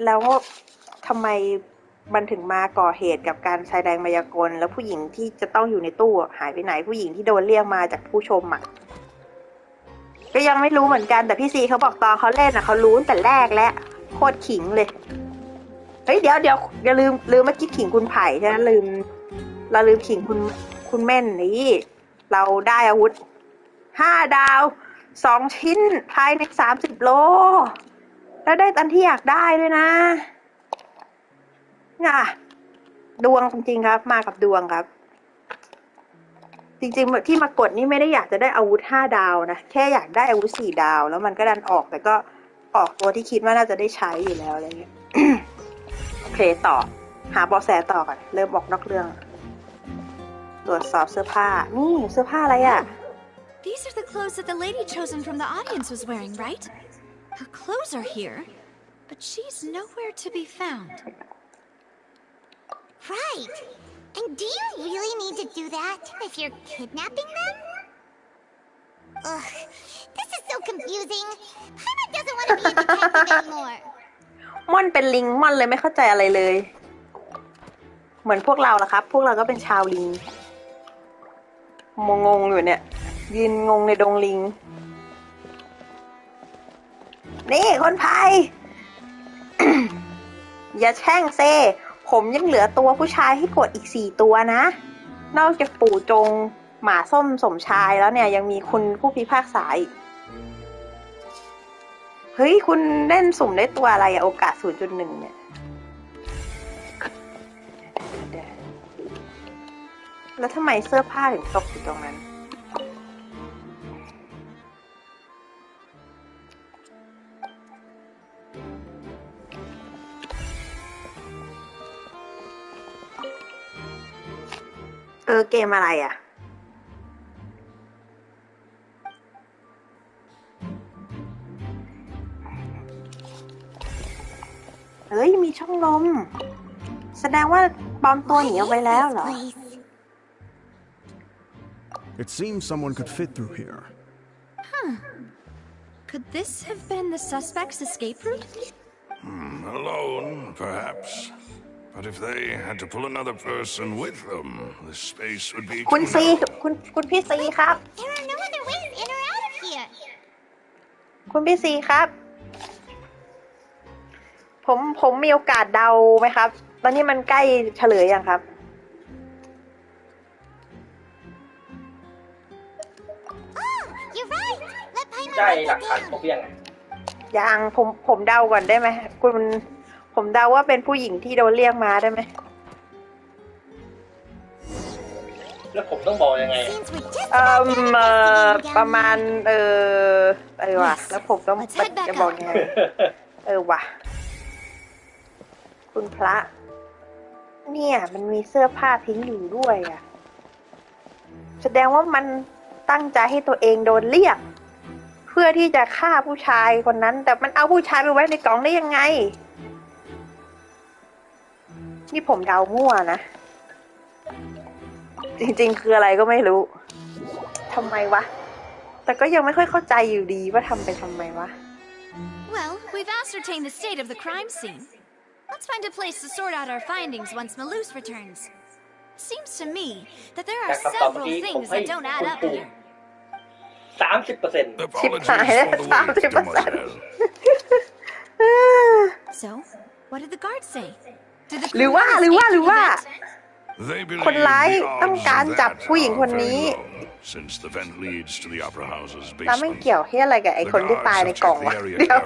แล้วทำไมมันถึงมาก่อเหตุกับการแสดงมายากลแล้วผู้หญิงที่จะต้องอยู่ในตู้หายไปไหนผู้หญิงที่โดนเรียกมาจากผู้ชมอ่ะก็ยังไม่รู้เหมือนกันแต่พี่ซีเขาบอกตอนเขาเล่นอ่ะเขารู้ตั้งแต่แรกแล้วโคตรขิงเลยเฮ้ยเดี๋ยวอย่าลืมเมื่อกี้ขิงคุณไผ่ใช่ไหมเราลืมขิงคุณเม่นนี่เราได้อาวุธ5 ดาว2 ชิ้นภายใน30 โลแล้วได้อันที่อยากได้ด้วยนะเนี่ยดวงจริงๆครับมากับดวงครับจริงๆที่มากดนี่ไม่ได้อยากจะได้อาวุธ5 ดาวนะแค่อยากได้อาวุธ4 ดาวแล้วมันก็ดันออกแต่ก็ออกตัวที่คิดว่าน่าจะได้ใช้อยู่แล้วอะไรเงี้ย โอเคต่อหาเบาะแสต่อก่อนเริ่มออกนอกเรื่องตรวจสอบเสื้อผ้านี่เสื้อผ้าอะไรอ่ะ These are the clothes that the lady chosen from the audience was wearing, right? Her clothes are here, but she's nowhere to be found. Right. And do you really need to do that if you're kidnapping them? Ugh, this is so confusing. Paimon doesn't want to be a detective anymore. ม่อนเป็นลิงม่อนเลยไม่เข้าใจอะไรเลยเหมือนพวกเราล่ะครับพวกเราก็เป็นชาวลิงงงอยู่เนี่ยยืนงงในดงลิงนี่คนพาย อย่าแช่งเซผมยังเหลือตัวผู้ชายให้กดอีก4 ตัวนะนอกจากปู่จงหมาส้มสมชายแล้วเนี่ยยังมีคุณผู้พิพากษาอีกเฮ้ยคุณเล่นสุ่มได้ตัวอะไรอะโอกาส 0.1 เนี่ยแล้วทำไมเสื้อผ้าถึงตกอยู่ตรงนั้นเกมอะไรอ่ะเฮ้ยมีช่องลมแสดงว่าปลอมตัวหนีออกไปแล้วเหรอ It seems someone could fit through here. Could this have been the suspect's escape route? Alone, perhaps. But if they had to pull another person with them, the space would be คุณซีคุณพี่ซีครับ There are no other ways in or out of here. คุณพี่ซีครับผมมีโอกาสเดาไหมครับตอนนี้มันใกล้เฉลยยังครับได้หลักฐานครบยังไงยังผมเดาก่อนได้ไหมผมเดาว่าเป็นผู้หญิงที่โดนเรียกมาได้ไหมแล้วผมต้องบอกยังไงประมาณว่ะแล้วผมต้องจะบอกยังไงว่ะคุณพระเนี่ยมันมีเสื้อผ้าทิ้งอยู่ด้วยอ่ะแสดงว่ามันตั้งใจให้ตัวเองโดนเรียกเพื่อที่จะฆ่าผู้ชายคนนั้นแต่มันเอาผู้ชายไปไว้ในกล่องได้ยังไงนี่ผมเดามั่วนะจริงๆคืออะไรก็ไม่รู้ทำไมวะแต่ก็ยังไม่ค่อยเข้าใจอยู่ดีว่าทำไปทำไมวะ Well, we've ascertained the state of the crime scene. Let's find a place to sort out our findings once Malus returns. Seems to me that there are several things that don't add up here. 30% ชิบหายแล้ว30% So, what did the guards say? หรือว่าคนร้ายต้องการจับผู้หญิงคนนี้ since the vent leads to the Opera House's แล้วไม่ basement. เกี่ยวที่อะไรกับไอ้คนที่ตายในกล่องวะ เดี๋ยว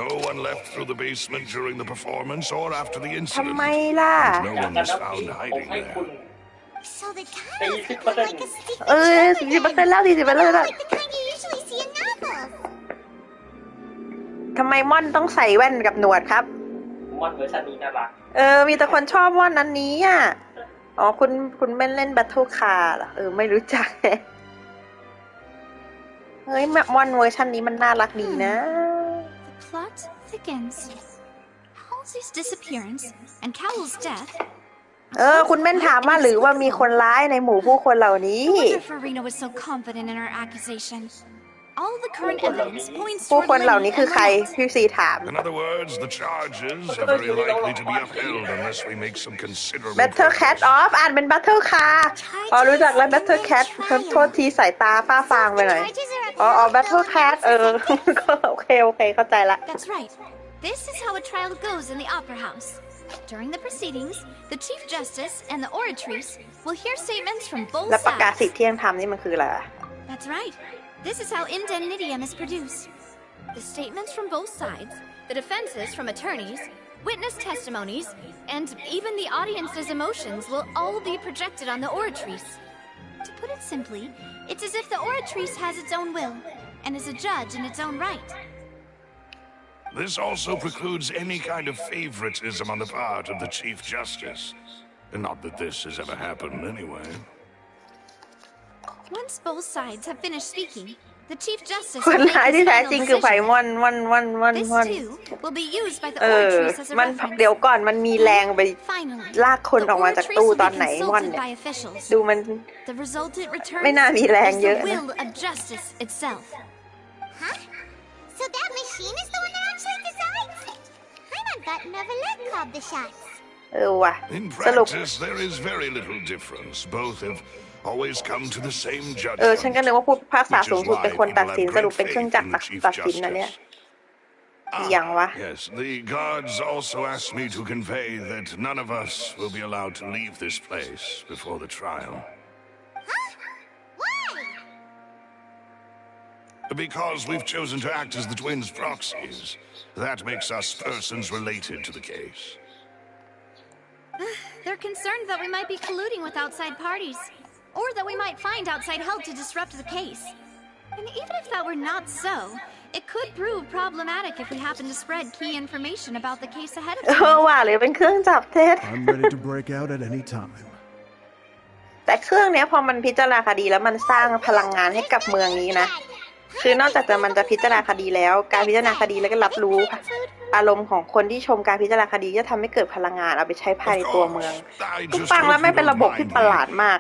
No one left through the basement during the performance or after the ทำ incident. ไมล่ะ And no one was found hiding there. So the tunnels become like a secret 40% แล้ว40%แล้ว like the kind you usually see in novels. ทำไมม่อนต้องใส่แว่นกับหนวดครับ มอนเวอร์ชันนี้น่ารัก มีแต่คนชอบม่อนอันนี้อ่ะ อ๋อคุณเม่นเล่น Battle Car เหรอไม่รู้จัก เฮ้ยม่อนเวอร์ชันนี้มันน่ารักดีนะ The plot thickens. Halsey's disappearance and Cowell's death. คุณเม่นถามว่าหรือว่ามีคนร้ายในหมู่ผู้คนเหล่านี้ No wonder Farina was so confident in her accusation. All the current evidence points ผู้ toward คนเหล่านี้ Lenny คือ and ใคร Lynette. พี่ซีถาม In other words, the charges are very likely to be upheld unless we make some considerable Battle Cat off อ่านเป็น Battle Car รู้จักแล้ว Battle Cat โทษทีสายตาฟ้าฟางไปหน่อย Battle Cat ก็โอเคเข้าใจละ That's right. This is how a trial goes in the Opera House. During the proceedings, the Chief Justice and the oratrice will hear statements from both แล้วประกาศ sides. สิทธิเที่ยงธรรมนี่มันคืออะไร That's right. This is how indemnitium is produced. The statements from both sides, the defenses from attorneys, witness testimonies, and even the audience's emotions will all be projected on the oratrice. To put it simply, it's as if the oratrice has its own will and is a judge in its own right. This also precludes any kind of favoritism on the part of the Chief Justice. Not that this has ever happened anyway. Once both sides have finished speaking, the Chief Justice คน will ร้าย make ที่ his แท้ final จริงคือไผ่ decision. ม่อน This too will be used by the oratrice as a เดี๋ยว reference. ก่อนมันมีแรงไป Finally, ลากคนออกมาจาก oratrice ตู้ will ต be อนไหนม่อน consulted เนี่ย by officials. ดูมัน The result it returns ไม่น่ามีแรง is เย the อะนะ will of justice itself. Huh? So that machine is the one that actually decides? Paimon got Novelette called the shots. ว่ะ In สรุป practice, there is very little difference. Both have always come to the same ฉัน judgment. ก็นึกว่าผู้พิพากษาสูงสุดเป็นคนตัดสินสรุปเป็นเครื่องจักรตัดสินนะเนี่ยอย่างวะ Yes, the guards also asked me to convey that none of us will be allowed to leave this place before the trial. Because we've chosen to act as the twins' proxies. That makes us persons related to the case. They're concerned that we might be colluding with outside parties, or that we might find outside help to disrupt the case. And even if that were not so, it could prove problematic if we happen to spread key information about the case ahead of ว่า time. หรือเป็นเครื่องจับเท็จ I'm ready to break out at any time. แต่เครื่องเนี้ยพอมันพิจารณาคดีแล้วมันสร้างพลังงานให้กับเมืองนี้นะ คือนอกจากมันจะพิจารณาคดีแล้ว การพิจารณาคดีแล้วก็รับรู้อารมณ์ของคนที่ชมการพิจารณาคดีจะทำให้เกิดพลังงานเอาไปใช้ภายในตัวเมืองฟังแล้วไม่เป็นระบบที่ประหลาดมาก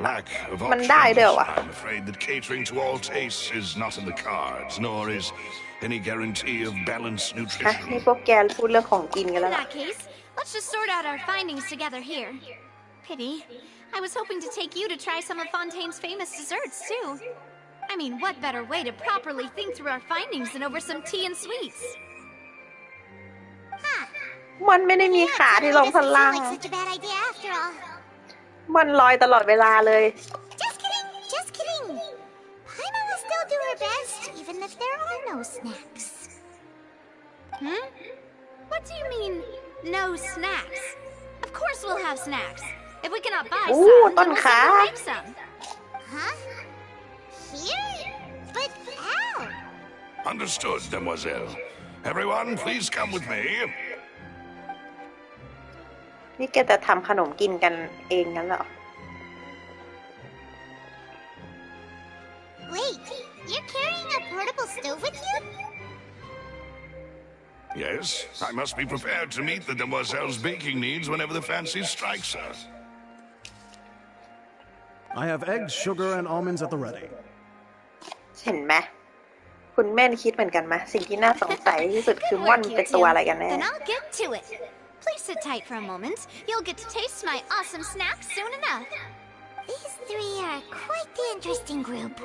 มันได้ด้วยวะ I'm afraid that catering to all tastes is not in the cards, nor is any guarantee of balanced ฮะ nutrition. นี่พวกแกพูดเรื่องของกินกัน In แล้วล่ะ that case, let's just sort out our findings together here. Pity. I was hoping to take you to try some of Fontaine's famous desserts, too. I mean, what better way to properly think through our findings than over some tea and sweets? มันไม่ได้มีขาที่ลงพลัง Like such a bad idea after all. มันลอยตลอดเวลาเลย Just kidding, just kidding. Paimon will still do her best, even if there are no snacks. What do you mean, no snacks? Of course we'll have snacks. If we cannot buy Ooh, some, thenต้น we'll ขา simply make some. Huh? Here? But how? Understood, mademoiselle. Everyone, please come with me. นี่แกจะทำขนมกินกันเองงั้นเหรอ Wait, you're carrying a portable stove with you? Yes, I must be prepared to meet the demoiselle's baking needs whenever the fancy strikes her. I have eggs, sugar, and almonds at the ready. เห็นไหมคุณแม่นคิดเหมือนกันไหมสิ่งที่น่าสงสัยที่สุดคือม่อนเป็นตัวอะไรกันแน่ Then I'll get to it. Please sit tight for a moment. You'll get to taste my awesome snacks soon enough. These three are quite the interesting group.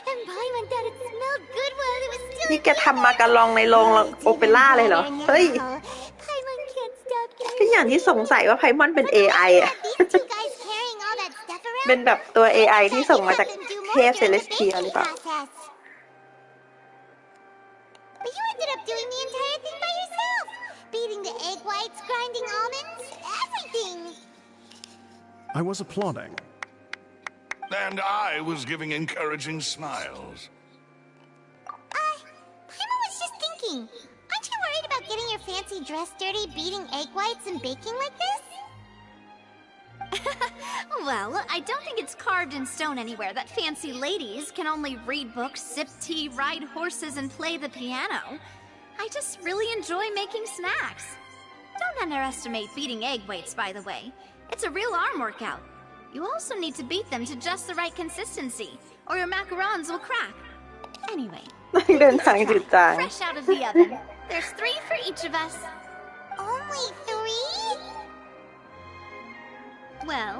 And Paimon thought it smelled good while it was still นี่แกทำมาการองในโรงโอเปร่าเลยเหรอเฮ้ยก็อย่างที่สงสัยว่าไพมอนเป็น AI อ่ะ เป็นแบบตัว AI ที่ส่งมาจากเทพเซเลสเทียหรือเปล่า But you ended up doing the entire thing by yourself. Beating the egg whites, grinding almonds, everything. I was applauding. And I was giving encouraging smiles. Paimon was just thinking. Aren't you worried about getting your fancy dress dirty, beating egg whites and baking like this? Well, I don't think it's carved in stone anywhere that fancy ladies can only read books, sip tea, ride horses, and play the piano. I just really enjoy making snacks. Don't underestimate beating egg weights, by the way. It's a real arm workout. You also need to beat them to just the right consistency, or your macarons will crack. Anyway, fresh out of the oven. There's 3 for each of us. Only 3? Well,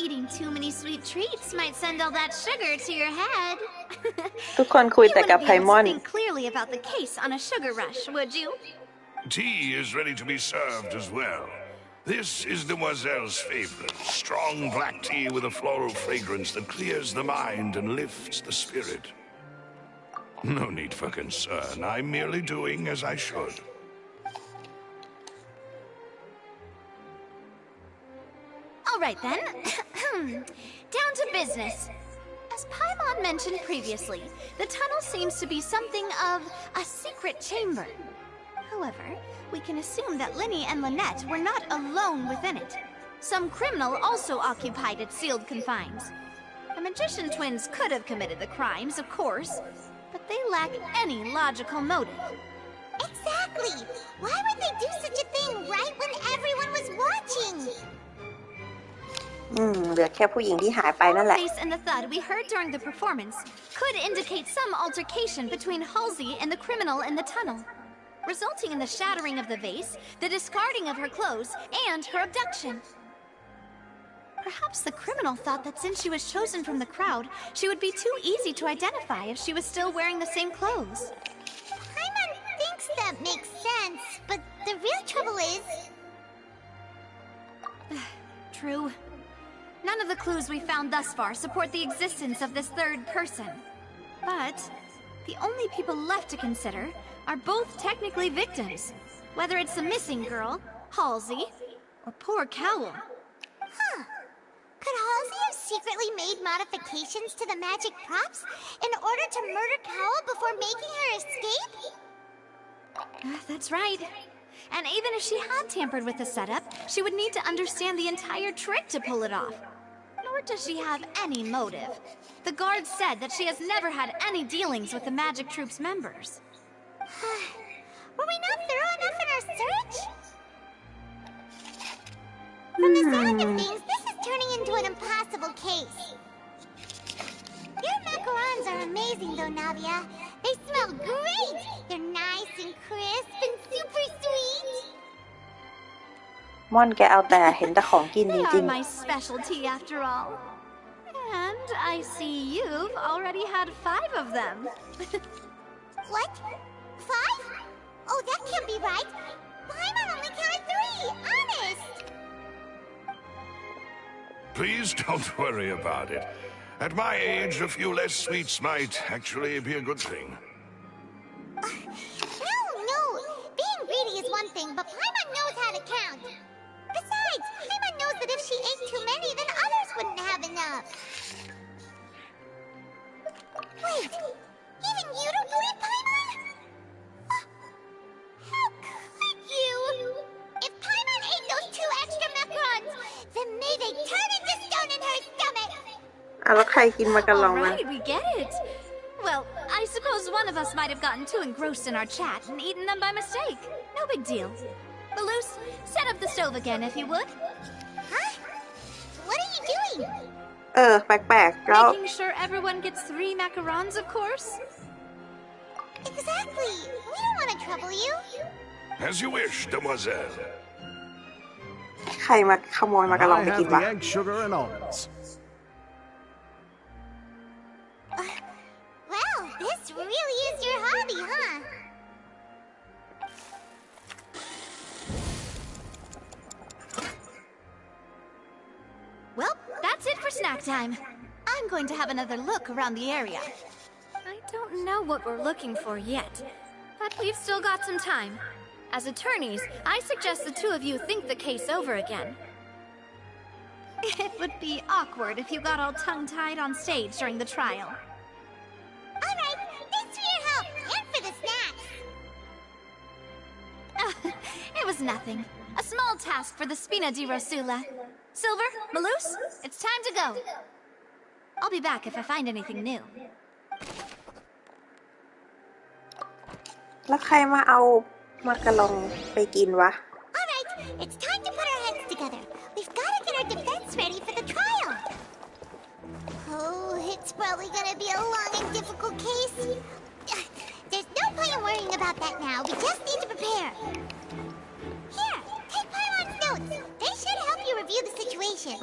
eating too many sweet treats might send all that sugar to your head. ทุกคนคุยแต่กับไพมอน Think clearly about the case on a sugar rush, would you? Tea is ready to be served as well. This is Demoiselle's favorite, strong black tea with a floral fragrance that clears the mind and lifts the spirit. No need for concern. I'm merely doing as I should. All right then. Down to business. As Paimon mentioned previously, the tunnel seems to be something of a secret chamber. However, we can assume that Linny and Lynette were not alone within it. Some criminal also occupied its sealed confines. The magician twins could have committed the crimes, of course, but they lack any logical motive. Exactly! Why would they do such a thing right when everyone was watching? เหลือแค่ผู้หญิงที่หายไปนั่นแหละ The bass and the thud we heard during the performance could indicate some altercation between Halsey and the criminal in the tunnel, resulting in the shattering of the vase, the discarding of her clothes, and her abduction. Perhaps the criminal thought that since she was chosen from the crowd, she would be too easy to identify if she was still wearing the same clothes. Paimon thinks that makes sense, but the real trouble is... True. None of the clues we found thus far support the existence of this third person. But the only people left to consider are both technically victims, whether it's the missing girl, Halsey, or poor Cowl. Huh. Could Halsey have secretly made modifications to the magic props in order to murder Cowl before making her escape? That's right. And even if she had tampered with the setup, she would need to understand the entire trick to pull it off. Nor does she have any motive. The guards said that she has never had any dealings with the Magic Troop's members. Were we not thorough enough in our search? From the sound of things, this is turning into an impossible case. Your macarons are amazing though, Navia. They smell great! They're nice and crisp and super sweet! ม่อนแกเอาแต่เห็นแต่ของกินจ They ริง are my specialty after all. And I see you've already had 5 of them. What? 5? Oh, that can't be right. Paimon only counted 3, honest! Please don't worry about it. At my age, a few less sweets might actually be a good thing. No. Being greedy is one thing, but Paimon knows how to count. Besides, Paimon knows that if she ate too many, then others wouldn't have enough. Wait, even you don't believe Paimon? How could you? If Paimon ate those 2 extra macarons, then may they turn into stone in her stomach! แล้วใครกินมาการอง All มา right, we get it. Well, I suppose one of us might have gotten too engrossed in our chat and eaten them by mistake. No big deal. Balloose, set up the stove again if you would. Huh? What are you doing? แปลกๆแล้ว Making sure everyone gets 3 macarons, of course. Exactly. We don't want to trouble you. As you wish, Demoiselle. ใครมาขโมยมาการอง I ไป have กิน the วะ egg, sugar, and almonds. Well, this really is your hobby, huh? snack time. I'm going to have another look around the area. I don't know what we're looking for yet, but we've still got some time. As attorneys, I suggest the two of you think the case over again. It would be awkward if you got all tongue-tied on stage during the trial. Alright, thanks for your help, and for the snacks. It was nothing. A small task for the Spina di Rosula. Silver, Maloose, it's time to go. I'll be back if I find anything new. แล้วใครมาเอามากระลองไปกินวะ Alright, it's time to put our heads together. We've got to get our defense ready for the trial. Oh, it's probably gonna be a long and difficult case. There's no point in worrying about that now. We just need to prepare. Here, take Pylon's notes. They should help you review the situation.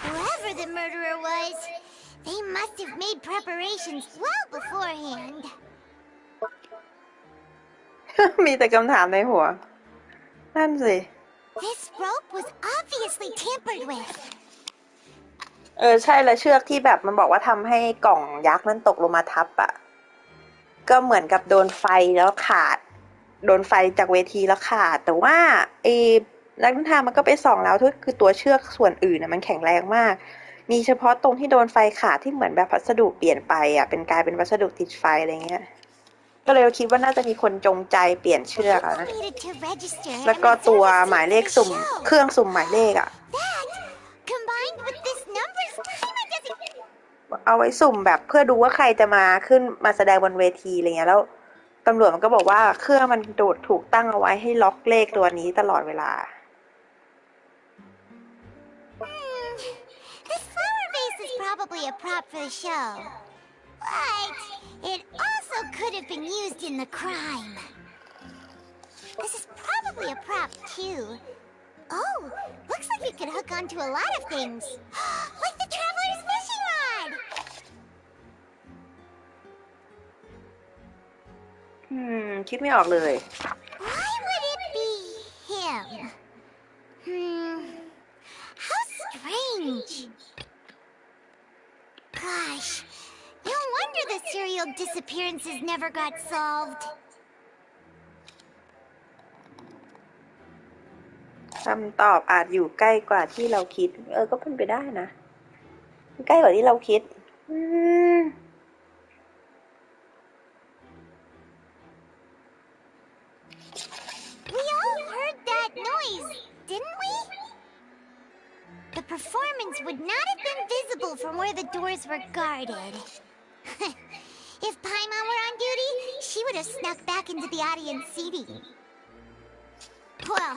Whoever the murderer was, they must have made preparations well beforehand. มีแต่คำถามในหัว นั่นสิ This rope was obviously tampered with. ใช่แล้วเชือกที่แบบมันบอกว่าทำให้กล่องยักษ์นั้นตกลงมาทับอ่ะก็เหมือนกับโดนไฟแล้วขาดโดนไฟจากเวทีแล้วขาดแต่ว่านักเดินทางมันก็ไปส่องแล้วทุกคือตัวเชือกส่วนอื่นน่ะมันแข็งแรงมากมีเฉพาะตรงที่โดนไฟขาดที่เหมือนแบบพัสดุเปลี่ยนไปอ่ะเป็นกลายเป็นวัสดุติดไฟอะไรเงี้ยก็เลยคิดว่าน่าจะมีคนจงใจเปลี่ยนเชือกนะแล้วก็ตัวหมายเลขสุ่มเครื่องสุ่มหมายเลขอ่ะเอาไว้สุ่มแบบเพื่อดูว่าใครจะมาขึ้นมาแสดงบนเวทีอะไรเงี้ยแล้วตำรวจมันก็บอกว่าเครื่องมันถูกตั้งเอาไว้ให้ล็อกเลขตัวนี้ตลอดเวลา This flower vase is probably a prop for the show, but it also could have been used in the crime. This is probably a prop too. Oh, looks like you could hook onto a lot of things, like the traveler's fishing rod. คิดไม่ออกเลย Why would it be him? How strange. Gosh, no wonder the serial disappearances never got solved. คำตอบอาจอยู่ใกล้กว่าที่เราคิดก็เป็นไปได้นะใกล้กว่าที่เราคิดWe all heard that noise, didn't we? The performance would not have been visible from where the doors were guarded. If Paimon were on duty, she would have snuck back into the audience seating. Well,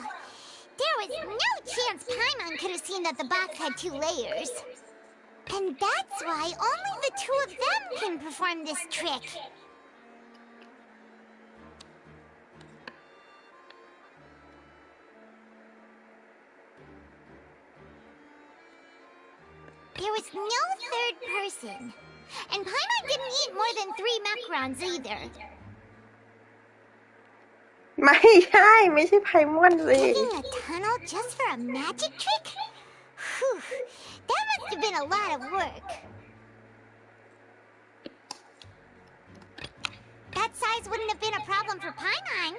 there was no chance Paimon could have seen that the box had 2 layers. And that's why only the 2 of them can perform this trick. There was no third person. And Paimon didn't eat more than 3 macarons either. ไม่ใช่ไพมอนสิ Digging a tunnel just for a magic trick? Whew, that must have been a lot of work. That size wouldn't have been a problem for Paimon.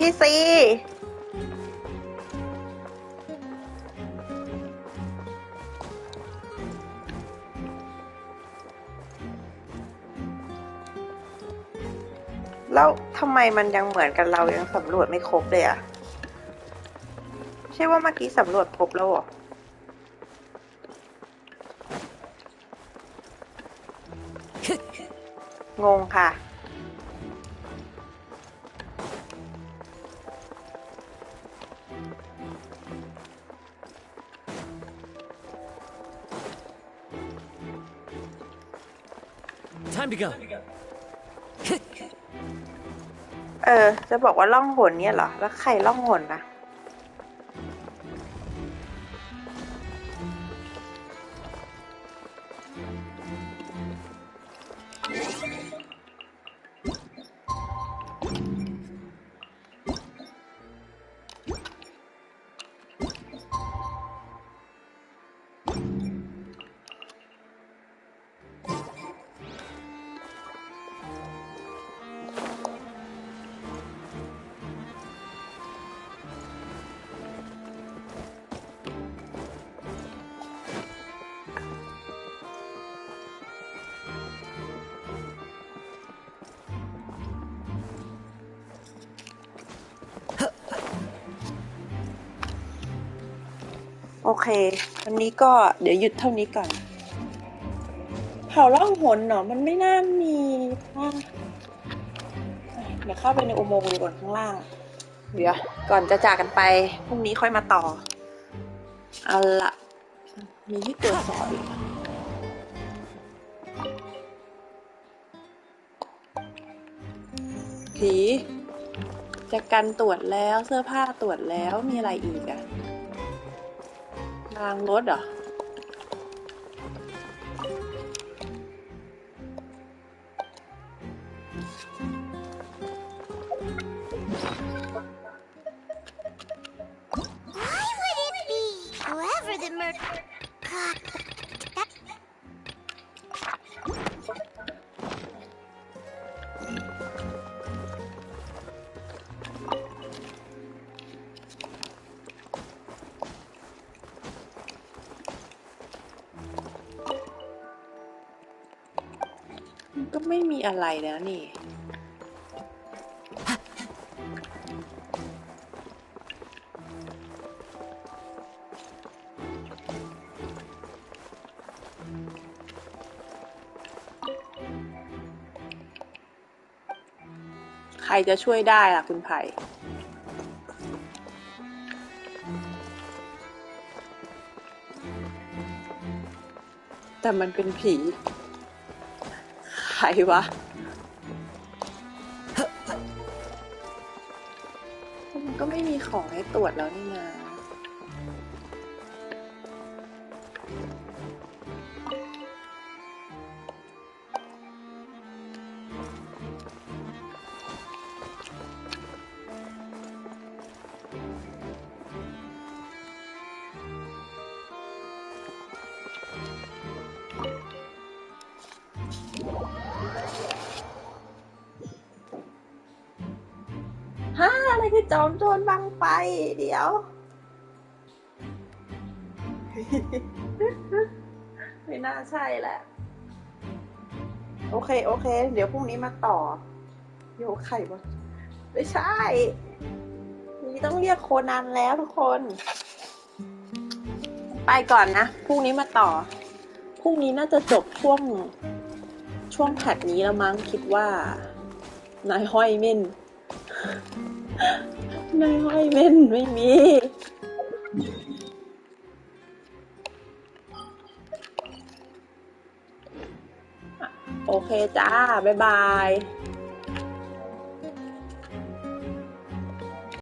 พี่ซีแล้วทำไมมันยังเหมือนกันเรายังสำรวจไม่ครบเลยอะใช่ ช่ว่าเมื่อกี้สำรวจพบแล้วเหรอ งงค่ะ Time to go. จะบอกว่าล่องหนเนี่ยเหรอ แล้วใครล่องหนนะ โอเค วันนี้ก็เดี๋ยวหยุดเท่านี้ก่อนเขาล่องหนเนาะมันไม่น่ามีเดี๋ยวเข้าไปในอุโมงค์ดูก่อนข้างล่าง เดี๋ยวก่อนจะจากกันไปพรุ่งนี้ค่อยมาต่อ เอาละมีที่ตรวจสอบอีกผีจากการตรวจแล้วเสื้อผ้าตรวจแล้วมีอะไรอีกอะรางรถเหรอ Why would it be whoever the murder? God, that. ก็ไม่มีอะไรแล้วนี่ ใครจะช่วยได้ล่ะคุณไผ่แต่มันเป็นผี ใครวะ มันก็ไม่มีของให้ตรวจแล้วนี่นาอะไรคือจอมโจรบังไฟเดี๋ยว ไม่น่าใช่แหละ โอเค เดี๋ยวพรุ่งนี้มาต่อโยไข่วะไม่ใช่นี่ต้องเรียกโคนันแล้วทุกคน ไปก่อนนะพรุ่งนี้มาต่อพรุ่งนี้น่าจะจบช่วงแพทนี้แล้วมั้งคิดว่านายห้อยเม่น นายห้อยเม่นไม่มี โอเคจ้า บ๊ายบาย